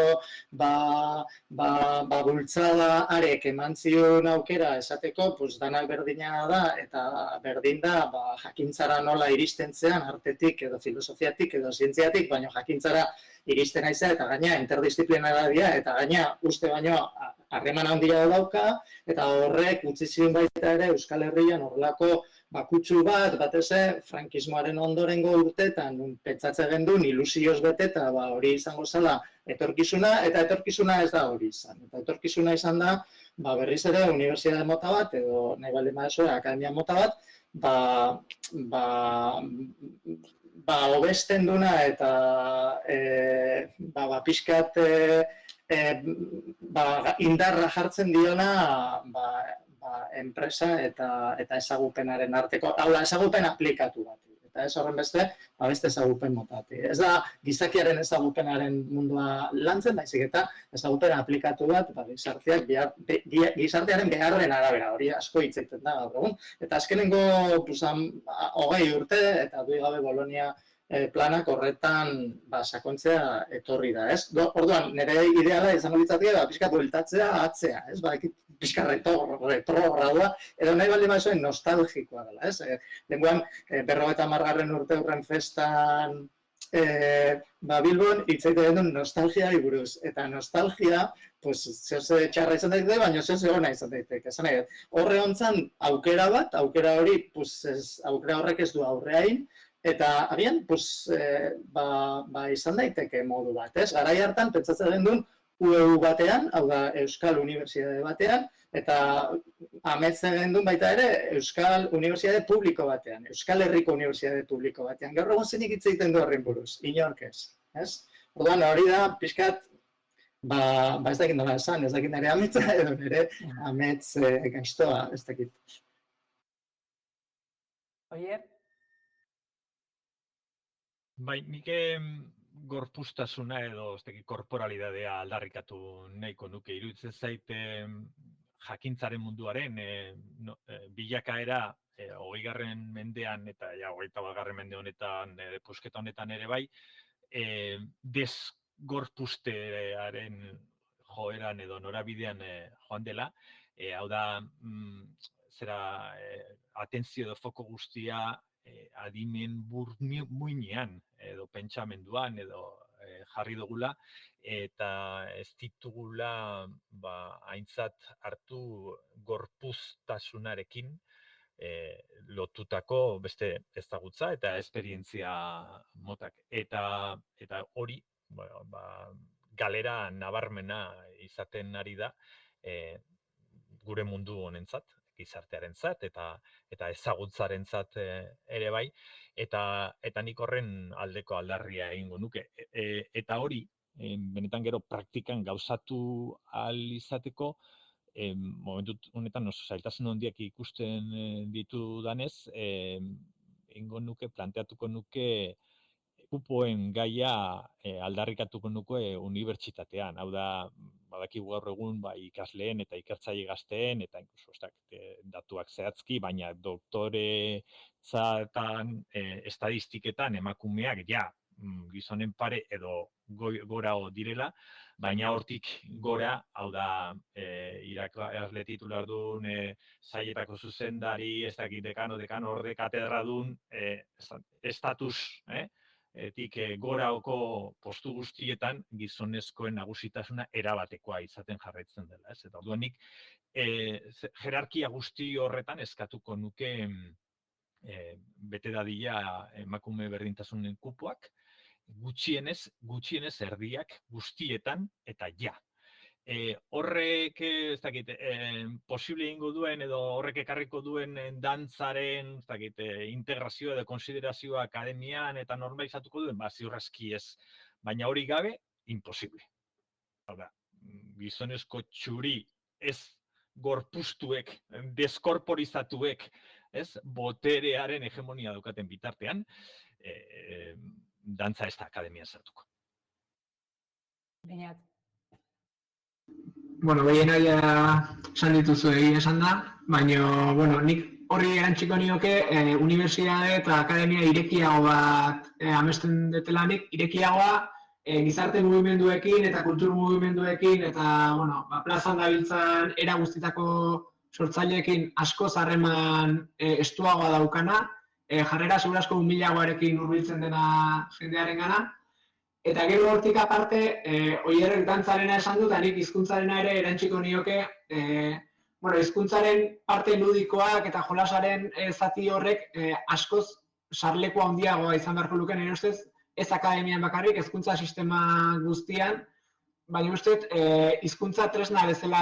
bultzada arek eman zion aukera esateko, danak berdina da, eta berdin da jakintzara nola iristen zean, artetik edo filosofiatik edo zientziatik, baina jakintzara iristen naizea eta gaina interdisciplinara dira, eta gaina uste baino harreman handia dauka, eta horrek utzi zion baita ere Euskal Herrian horrelako kutsu bat, batez frankismoaren ondorengo urteetan pentsatzen gendun ilusioz beteta hori izango zela etorkizuna, eta etorkizuna ez da hori izan. Eta etorkizuna izan da berriz ere unibertsitate mota bat, edo nahi baldin baduzue akademia mota bat, hobesten duna eta pixkat indarra jartzen diona enpresa eta ezagupenaren arteko, hau da, ezagupen aplikatu bat. Eta ez horren beste ezagupen motati. Ez da gizakiaren ezagupenaren mundua lantzen, baizik eta ezagupen aplikatu bat gizartearen beharren arabera, hori asko hitz egiten da gaur egun. Eta azkenengo 20 urte eta dui gabe Bolonia planak horretan sakontzea etorri da, ez? Orduan, nire ideala izango litzateke pixka bueltatzea atzea, ez? Pixka retrogradua, edo nahi baldin baduzue nostalgikoa dela, ez? Denboan, 50. urte hurren festan Bilbon hitz egiten duen nostalgiari buruz. Eta nostalgia, zer txarra izan daiteke, baina zer ona izan daiteke. Horre hontzan aukera bat, aukera hori, aukera horrek ez du aurreain, eta agian, izan daiteke modu bat, ez? Garai hartan, pentsatzen den duen UEU batean, hau da Euskal Unibertsitate batean, eta ametzen gendun baita ere Euskal Unibertsitate publiko batean, Euskal Herriko Unibertsitate publiko batean. Gaur egun zeinik hitz egiten du horren buruz, inork ez? Orduan hori da, pixkat, ez dakit nola esan, ez dakit nire ametsa edo nire amets gaiztoa, ez dakit. Oier? Bai, nik gorpuztasuna edo korporalidadea aldarrikatu nahiko nuke. Iruditzen zait jakintzaren munduaren bilakaera 20. mendean eta 21. mende honetan, pusketa honetan ere bai, desgorpustearen joeran edo norabidean joan dela. Hau da, atentzio edo foko guztia adimen muinean edo pentsamenduan edo jarri dugula eta ez ditugula aintzat hartu gorpuztasunarekin lotutako beste ezagutza eta esperientzia motak. Eta hori galera nabarmena izaten ari da gure mundu honentzat, gizartearentzat eta ezagutzarentzat ere bai, eta nik horren aldeko aldarria egingo nuke. Eta hori, benetan gero praktikan gauzatu ahal izateko, momentu honetan oso zailtasun handiak ikusten ditudanez, egingo nuke, planteatuko nuke kupoen gaia aldarrikatuko nuke unibertsitatean. Hau da, badakigu gaur egun ikasleen eta ikertzaile gazteen eta inkluso datuak zehatzki, baina doktoretzatan estadistiketan emakumeak gizonen pare edo gorao direla, baina hortik gora, hau da, irakasle titulardun, sailetako zuzendari, ez dakit dekano, orde katedradun, estatus, etik goraoko postu guztietan gizonezkoen nagusitasuna erabatekoa izaten jarraitzen dela. Eta orduanik, jerarkia guzti horretan eskatuko nuke bete dadila emakume berdintasunen kupoak, gutxienez erdiak guztietan eta ja. Horrek, ez dakit, posible egingo duen edo horrek ekarriko duen dantzaren, ez dakit, integrazioa edo konsiderazioa akademian eta normalizatuko duen, ziur aski ez, baina hori gabe, imposible. Gizonezko txuri ez gorpuztuek, deskorporizatuek, ez, boterearen hegemonia daukaten bitartean, dantza ez da akademian sartuko. Beñat. Bueno, behien aia esan dituzu egia esan da, baina, bueno, nik horri erantziko nioke unibertsitate eta akademia irekiago bat amesten detelanik, irekiagoa gizarte mugimenduekin eta kultur mugimenduekin eta, bueno, plazan dabiltzan era guztitako sortzaileekin asko harreman estuagoa daukana, jarrera segurazko humildagoarekin hurbiltzen dena jendearengana. Eta gero hortik aparte, Oierrek dantzarena esan dut, nik hizkuntzarena ere erantziko nioke, hizkuntzaren parte ludikoak eta jolasaren zati horrek askoz sarleku handiagoa izan beharko luke, nire ustez, ez akademian bakarrik, hezkuntza sistema guztian, baina ustez, hizkuntza tresna bezala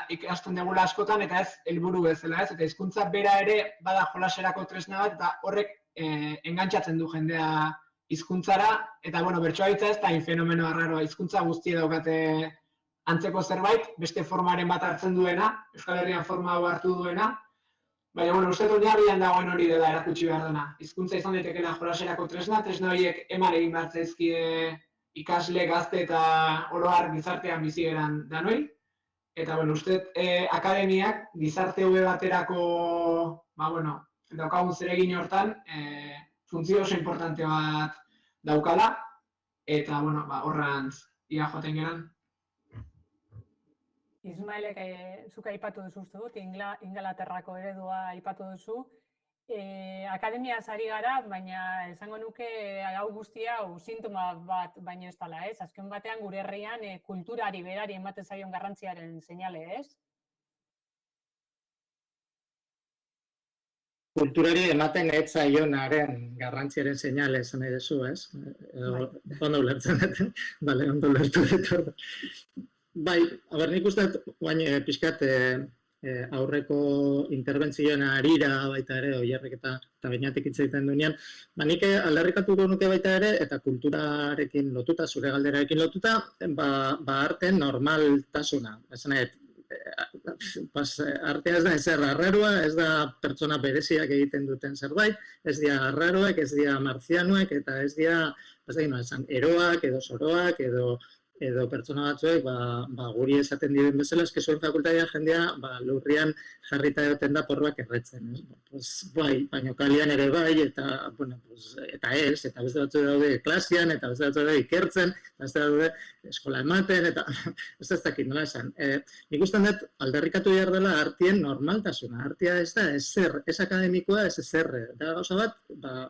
ikasten dugula askotan eta ez helburu bezala, ez? Eta hizkuntza bera ere bada jolaserako tresna bat eta horrek engantzatzen du jendea hizkuntzara, eta, bertsoaritza ez da fenomeno arraroa, hizkuntza guztia daukate antzeko zerbait, beste formaren bat hartzen duena, Euskal Herrian forma hau hartu duena, baina, uste oinarrian dagoen hori dela erakutsi behar dena. Hizkuntza izan daitekeela jolaserako tresna horiek eman egin behar zaizkie ikasle, gazte eta oro har gizartean bizi geran danoi, eta, uste akademiak gizarte hobe baterako, daukagun zeregin hortan, funtzio oso importante bat daukala, eta, horrantz ia joaten geran. Ismaelek, zuk aipatu duzu uste dut, Ingalaterrako eredua aipatu duzu. Akademiaz ari gara, baina esango nuke hau guztia sintoma bat baino ez dela, ez? Azken batean gure herrian kulturari berari ematen zaion garrantziaren seinale, ez? Kulturari ematen ez zaionaren garrantziaren seinale esan nahi duzu, ez? Ondo ulertzen dut, bale, ondo ulertu dut. Bai, nik uste dut, pixkat aurreko interbentzioen harira baita ere, Oierrek eta Beñatek hitz egiten duenean, nik aldarrikatuko nuke baita ere, eta kulturarekin lotuta, zure galderarekin lotuta, arten normaltasuna. Esan nahi, artea ez da ezer arraroa, ez da pertsona bereziak egiten duten zerbait, ez dira arraroak, ez dira martzianoak, eta ez dira, ez da esan, eroak, edo soroak, edo pertsona batzuek guri esaten diren bezala, eske zuen fakultatea jendea lurrian jarrita egoten da porroak erretzen. Bai, baino kalian ere bai, eta ez, eta beste batzu daude klasian, eta beste batzu daude ikertzen, eta beste daude eskola ematen, eta ez dakit nola esan. Nik ustean dut aldarrikatu behar dela artien normaltasuna. Artia ez da ezer, ez akademikoa, ez ezer. Da gauza bat,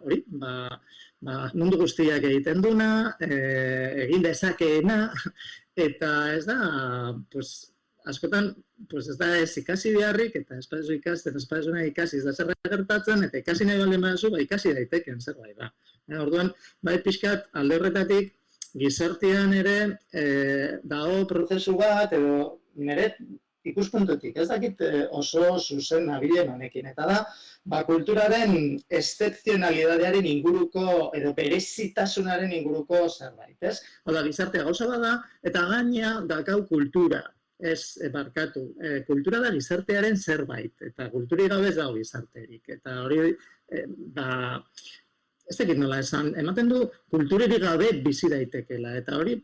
hori, mundu guztiak egiten duna, egin dezakeena, eta ez da, askotan, ez da ez ikasi beharrik, eta ez badezu ikasten, ez badezu nahi ikasi, ez da zer gertatzen, eta ikasi nahi baldin badezu, ikasi daiteken zerbait da. Orduan, bai pixkat, alde horretatik, gizartean ere, dago prozesu bat, edo nire ikuspuntutik, ez dakit oso zuzen nabilen honekin, eta da, kulturaren excepzionalidadearen inguruko, edo berezitasunaren inguruko zerbait, ez? Oda, gizartea gauza bada, eta gaina dakau kultura, ez barkatu. Kultura da gizartearen zerbait, eta kulturi gabe ez dago gizarterik, eta hori, ez dakit nola esan, ematen du kulturirik gabe bizi daitekela, eta hori,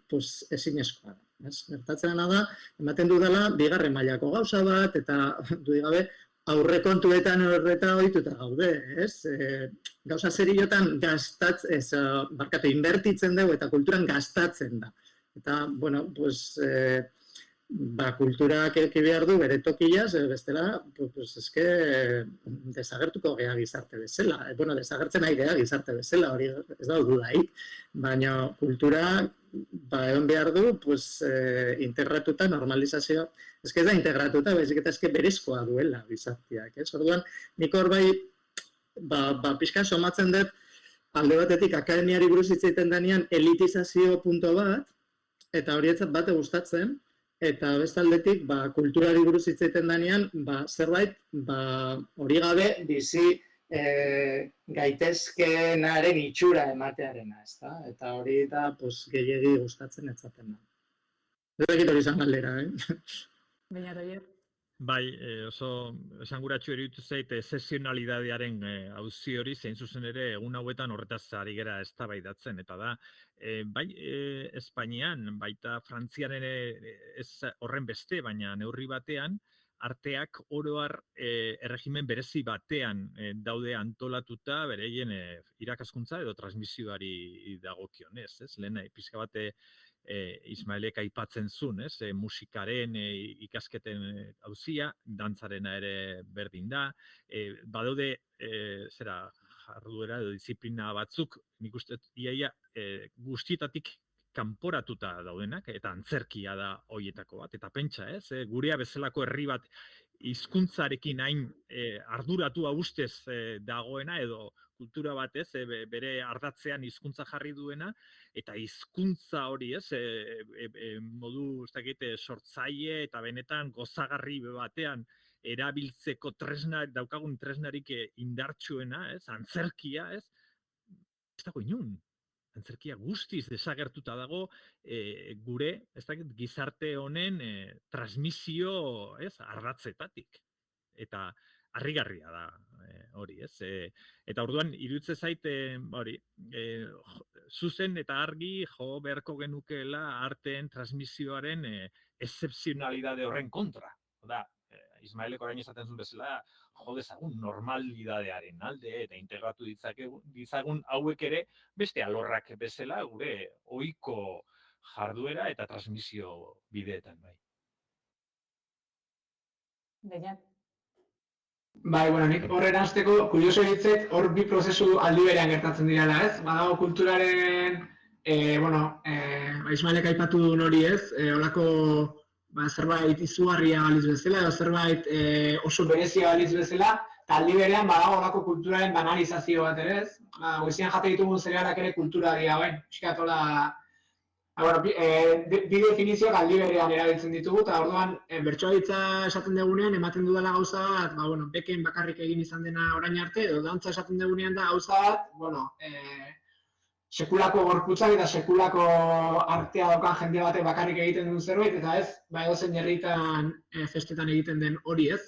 ezinezkoa da. Gertatzen da, ematen dudala, bigarren mailako gauza bat, eta dudigabe, aurrekontuetan horreta ohituta gaude, ez? Gauza zeriotan inbertitzen dugu eta kulturan gastatzen da. Eta, bueno, kulturak eki behar du bere tokiaz, bestela, eske desagertuko gea gizarte bezala. Bueno, desagertzen nahi gea gizarte bezala, hori ez da dudaik, baina kultura egon behar du integratuta, normalizazio, eske ez da integratuta, baizik eta eske berezkoa duela gizarteak, ez? Orduan, nik hor bai, pixka somatzen dut, alde batetik akademiari buruz hitz egiten denean elitizazio punto bat, eta horietzat bate gustatzen, eta bestaldetik, kulturari buruz hitz egiten denean, zerbait, hori gabe, bizi gaitezkenaren itxura ematearena, ezta? Eta hori da, gehiegi gustatzen etzaten da. Ez dakit hori izan galdera, Baina, Roger. Bai, oso esanguratsu eruditu zait excepzionalidadearen auzi hori, zein zuzen ere egun hauetan horretaz ari gera eztabaidatzen, eta da, bai Espainian, baita Frantzian ere ez horren beste, baina neurri batean, arteak oro har erregimen berezi batean daude antolatuta bereien irakaskuntza edo transmisioari dagokionez, ez? Lehen pixka bate Ismaelek aipatzen zuen, ez? Musikaren ikasketen auzia, dantzarena ere berdin da, badaude jarduera edo disiplina batzuk, nik uste iaia guztietatik kanporatuta daudenak, eta antzerkia da hoietako bat, eta pentsa, ez? Gurea bezalako herri bat hizkuntzarekin hain arduratua ustez dagoena, edo kultura batez, bere ardatzean hizkuntza jarri duena, eta hizkuntza hori, ez? Modu, ez dakit, sortzaile eta benetan gozagarri batean erabiltzeko daukagun tresnarik indartsuena, ez? Antzerkia, ez? Ez dago inun. Antzerkia guztiz desagertuta dago gure, ez dakit, gizarte honen transmisio, ez, ardatzetatik. Eta harrigarria da hori, ez? Eta orduan, iruditze zait, hori, zuzen eta argi jo beharko genukeela arteen transmisioaren excepzionalidade horren kontra. Da, Ismaelek orain esaten zuen bezala, jo dezagun normalidadearen alde eta integratu ditzagun hauek ere beste alorrak bezala gure ohiko jarduera eta transmisio bideetan, bai. Baina. Bai, bueno, nik horren hasteko kurioso ditzet hor bi prozesu aldi berean gertatzen direla, ez? Badago kulturaren, Ismaelek aipatu duen hori, ez? Holako zerbait izugarria baliz bezala, edo zerbait oso berezia baliz bezala, eta aldi berean badago holako kulturaren banalizazio bat ere, ez? Goizian jate ditugun zerealak ere kultura dira, pixkat hola, bi definizioak aldi berean erabiltzen ditugu, eta orduan bertsoaritza esaten dugunean ematen dudala gauza bat, beken bakarrik egin izan dena orain arte, edo dantza esaten dugunean da gauza bat, sekulako gorputzak eta sekulako artea daukan jende batek bakarrik egiten duen zerbait, eta ez, edozein herritan festetan egiten den hori ez.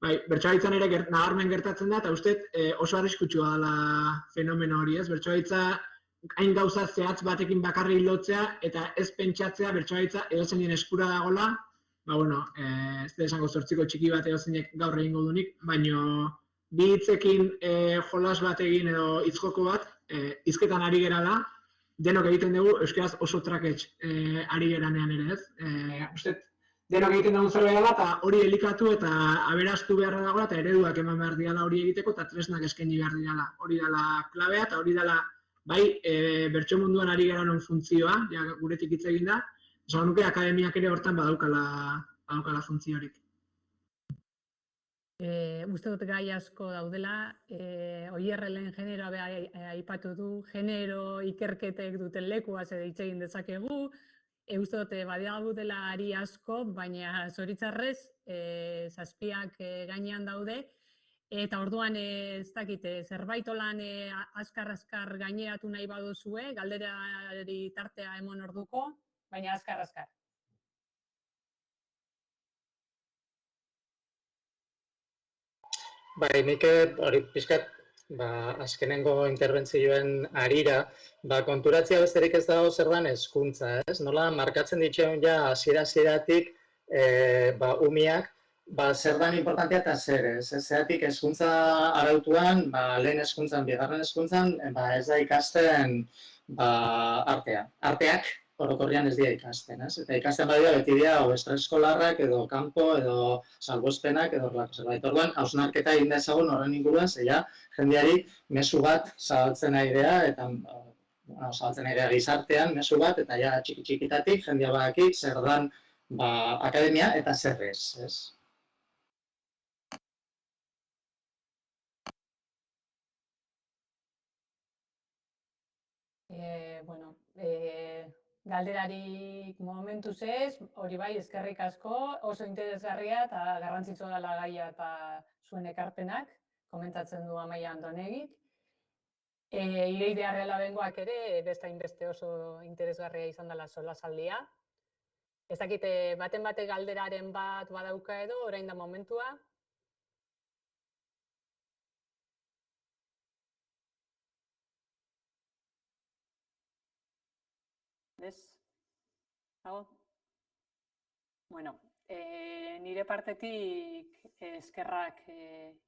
Bertsolaritzan ere nabarmen gertatzen da, eta uste oso arriskutsua dela fenomeno hori ez. Bertsolaritza hain gauza zehatz batekin bakarrik lotzea, eta ez pentsatzea bertsolaritza edozeinen eskura dagoela, ez da esango zortziko txiki bat edozeinek gaur egingo dunik, baino bi hitzekin jolas bat egin edo hitzjoko bat, hizketan ari gera da, denok egiten dugu euskaraz oso trakets ari geranean ere ez. Uste denok egiten dugu zerbait dela, eta hori elikatu eta aberastu beharra dagoela, eta ereduak eman behar diala hori egiteko, eta tresnak eskaini behar diala. Hori dela klabea, eta hori dela bai bertso munduan ari geranon funtzioa, ja guretik hitz egin da, esan nuke akademiak ere hortan badaukala funtziorik. Uste dut gai asko daudela, Oierrelen generoa aipatu du, genero ikerketek duten lekua hitz egin dezakegu, uste dut badiagudela ari asko, baina zoritzarrez zazpiak gainean daude, eta orduan ez dakite, zerbait olan azkar-azkar gaineratu nahi baduzue, galderari tartea emon orduko, baina azkar-azkar. Bai, nik hori pixkat, azkenengo interbentzioen harira, konturatzea besterik ez dago zer dan hezkuntza, ez? Nola markatzen dituen ja hasiera-hasieratik umiak, zer dan importantea eta zer ez. Zeratik hezkuntza arautuan, lehen hezkuntzan, bigarren hezkuntzan, ez da ikasten artea. Arteak orokorrean ez dira ikasten, ez? Eta ikasten badia beti dira estraeskolarrak edo kanpo edo salbuespenak edo horrelako zerbait. Orduan, hausnarketa egin dezagun horren inguruan, zeia jendeari mezu bat zabaltzen nahi dira, eta zabaltzen nahi dira gizartean mezu bat, eta ja txiki-txikitatik jendea badaki zer dan akademia eta zer ez, ez? Galderarik momentuz ez, hori bai, eskerrik asko, oso interesgarria eta garrantzitsua dela gaia eta zuen ekarpenak, komentatzen du Amaia Andonegik. Ireide bengoak ere, beste oso interesgarria izan dela solasaldia. Ez dakite, baten bate galderaren bat badauka edo, orain da momentua. Ez? Hago? Bueno, nire partetik eskerrak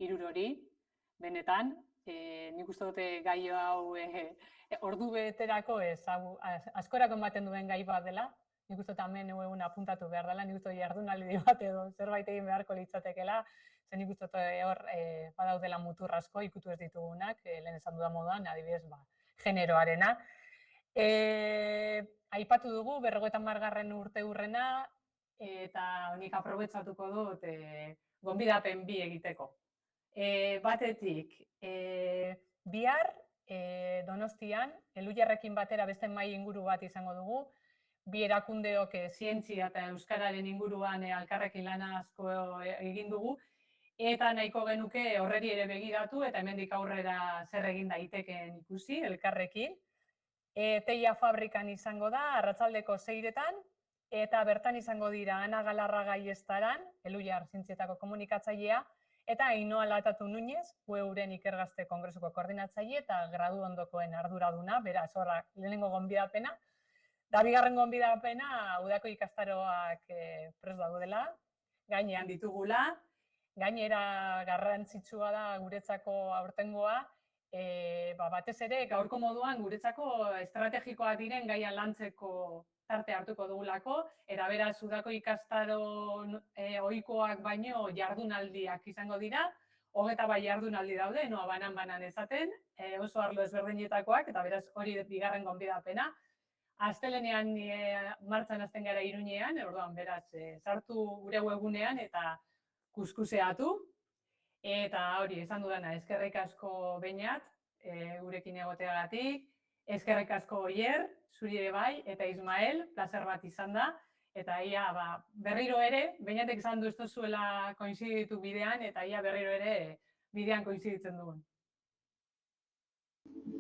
hirurori, benetan. Nik uste dute gai hau ordu beterako ez, askorako ematen duen gai bat dela. Nik uste dut hemen egun apuntatu behar dela, nik uste dut jardunaldi bat edo zerbait egin beharko litzatekela, zen nik uste dut hor badaudela mutur asko ikutu ez ditugunak, lehen esan dudan moduan, adibidez, generoarena. Aipatu dugu, 50. urte hurrena, eta honik aprobetxatuko dut gonbidapen bi egiteko. Batetik, bihar Donostian, Elhuyarrekin batera beste mahai inguru bat izango dugu, bi erakundeok zientzia eta euskararen inguruan elkarrekin lana asko egin dugu, eta nahiko genuke horreri ere begiratu, eta hemendik aurrera zer egin daitekeen ikusi elkarrekin. Teia fabrikan izango da, arratsaldeko 6etan, eta bertan izango dira Ana Galarraga Iestaran, Elhuyar zientzietako komunikatzailea, eta Ainhoa Latatu Nuñez, UEUren Ikergazte Kongresuko koordinatzaile eta gradu ondokoen arduraduna, beraz horra lehenengo gonbidapena. Da bigarren gonbidapena, udako ikastaroak prest daudela, gainean ditugula, gainera garrantzitsua da guretzako aurtengoa, batez ere gaurko moduan guretzako estrategikoak diren gaian lantzeko tarte hartuko dugulako, eta beraz udako ikastaro ohikoak baino jardunaldiak izango dira, 21 jardunaldi daude, noa banan ezaten, oso arlo ezberdinetakoak, eta beraz hori bigarren gonbidapena. Astelenean martxan hasten gara Iruñean, orduan beraz sartu gure webgunean eta kuskuseatu. Eta hori, esan dudana, eskerrik asko Beñat, gurekin egoteagatik, eskerrik asko Oier, zuri ere bai, eta Ismael, plazer bat izan da, eta ia berriro ere, Beñatek esan du ez duzuela koinziditu bidean, eta ia berriro ere bidean koinziditzen dugun.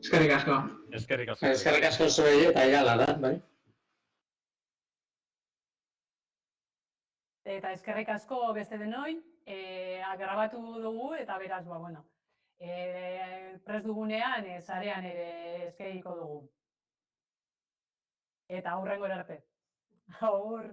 Eskerrik asko. Eskerrik asko. Eskerrik asko zuei eta igala da, bai. Eta eskerrik asko beste denoi, grabatu dugu eta beraz, prest dugunean, sarean ere eskegiko dugu. Eta aurrengora arte. Aur!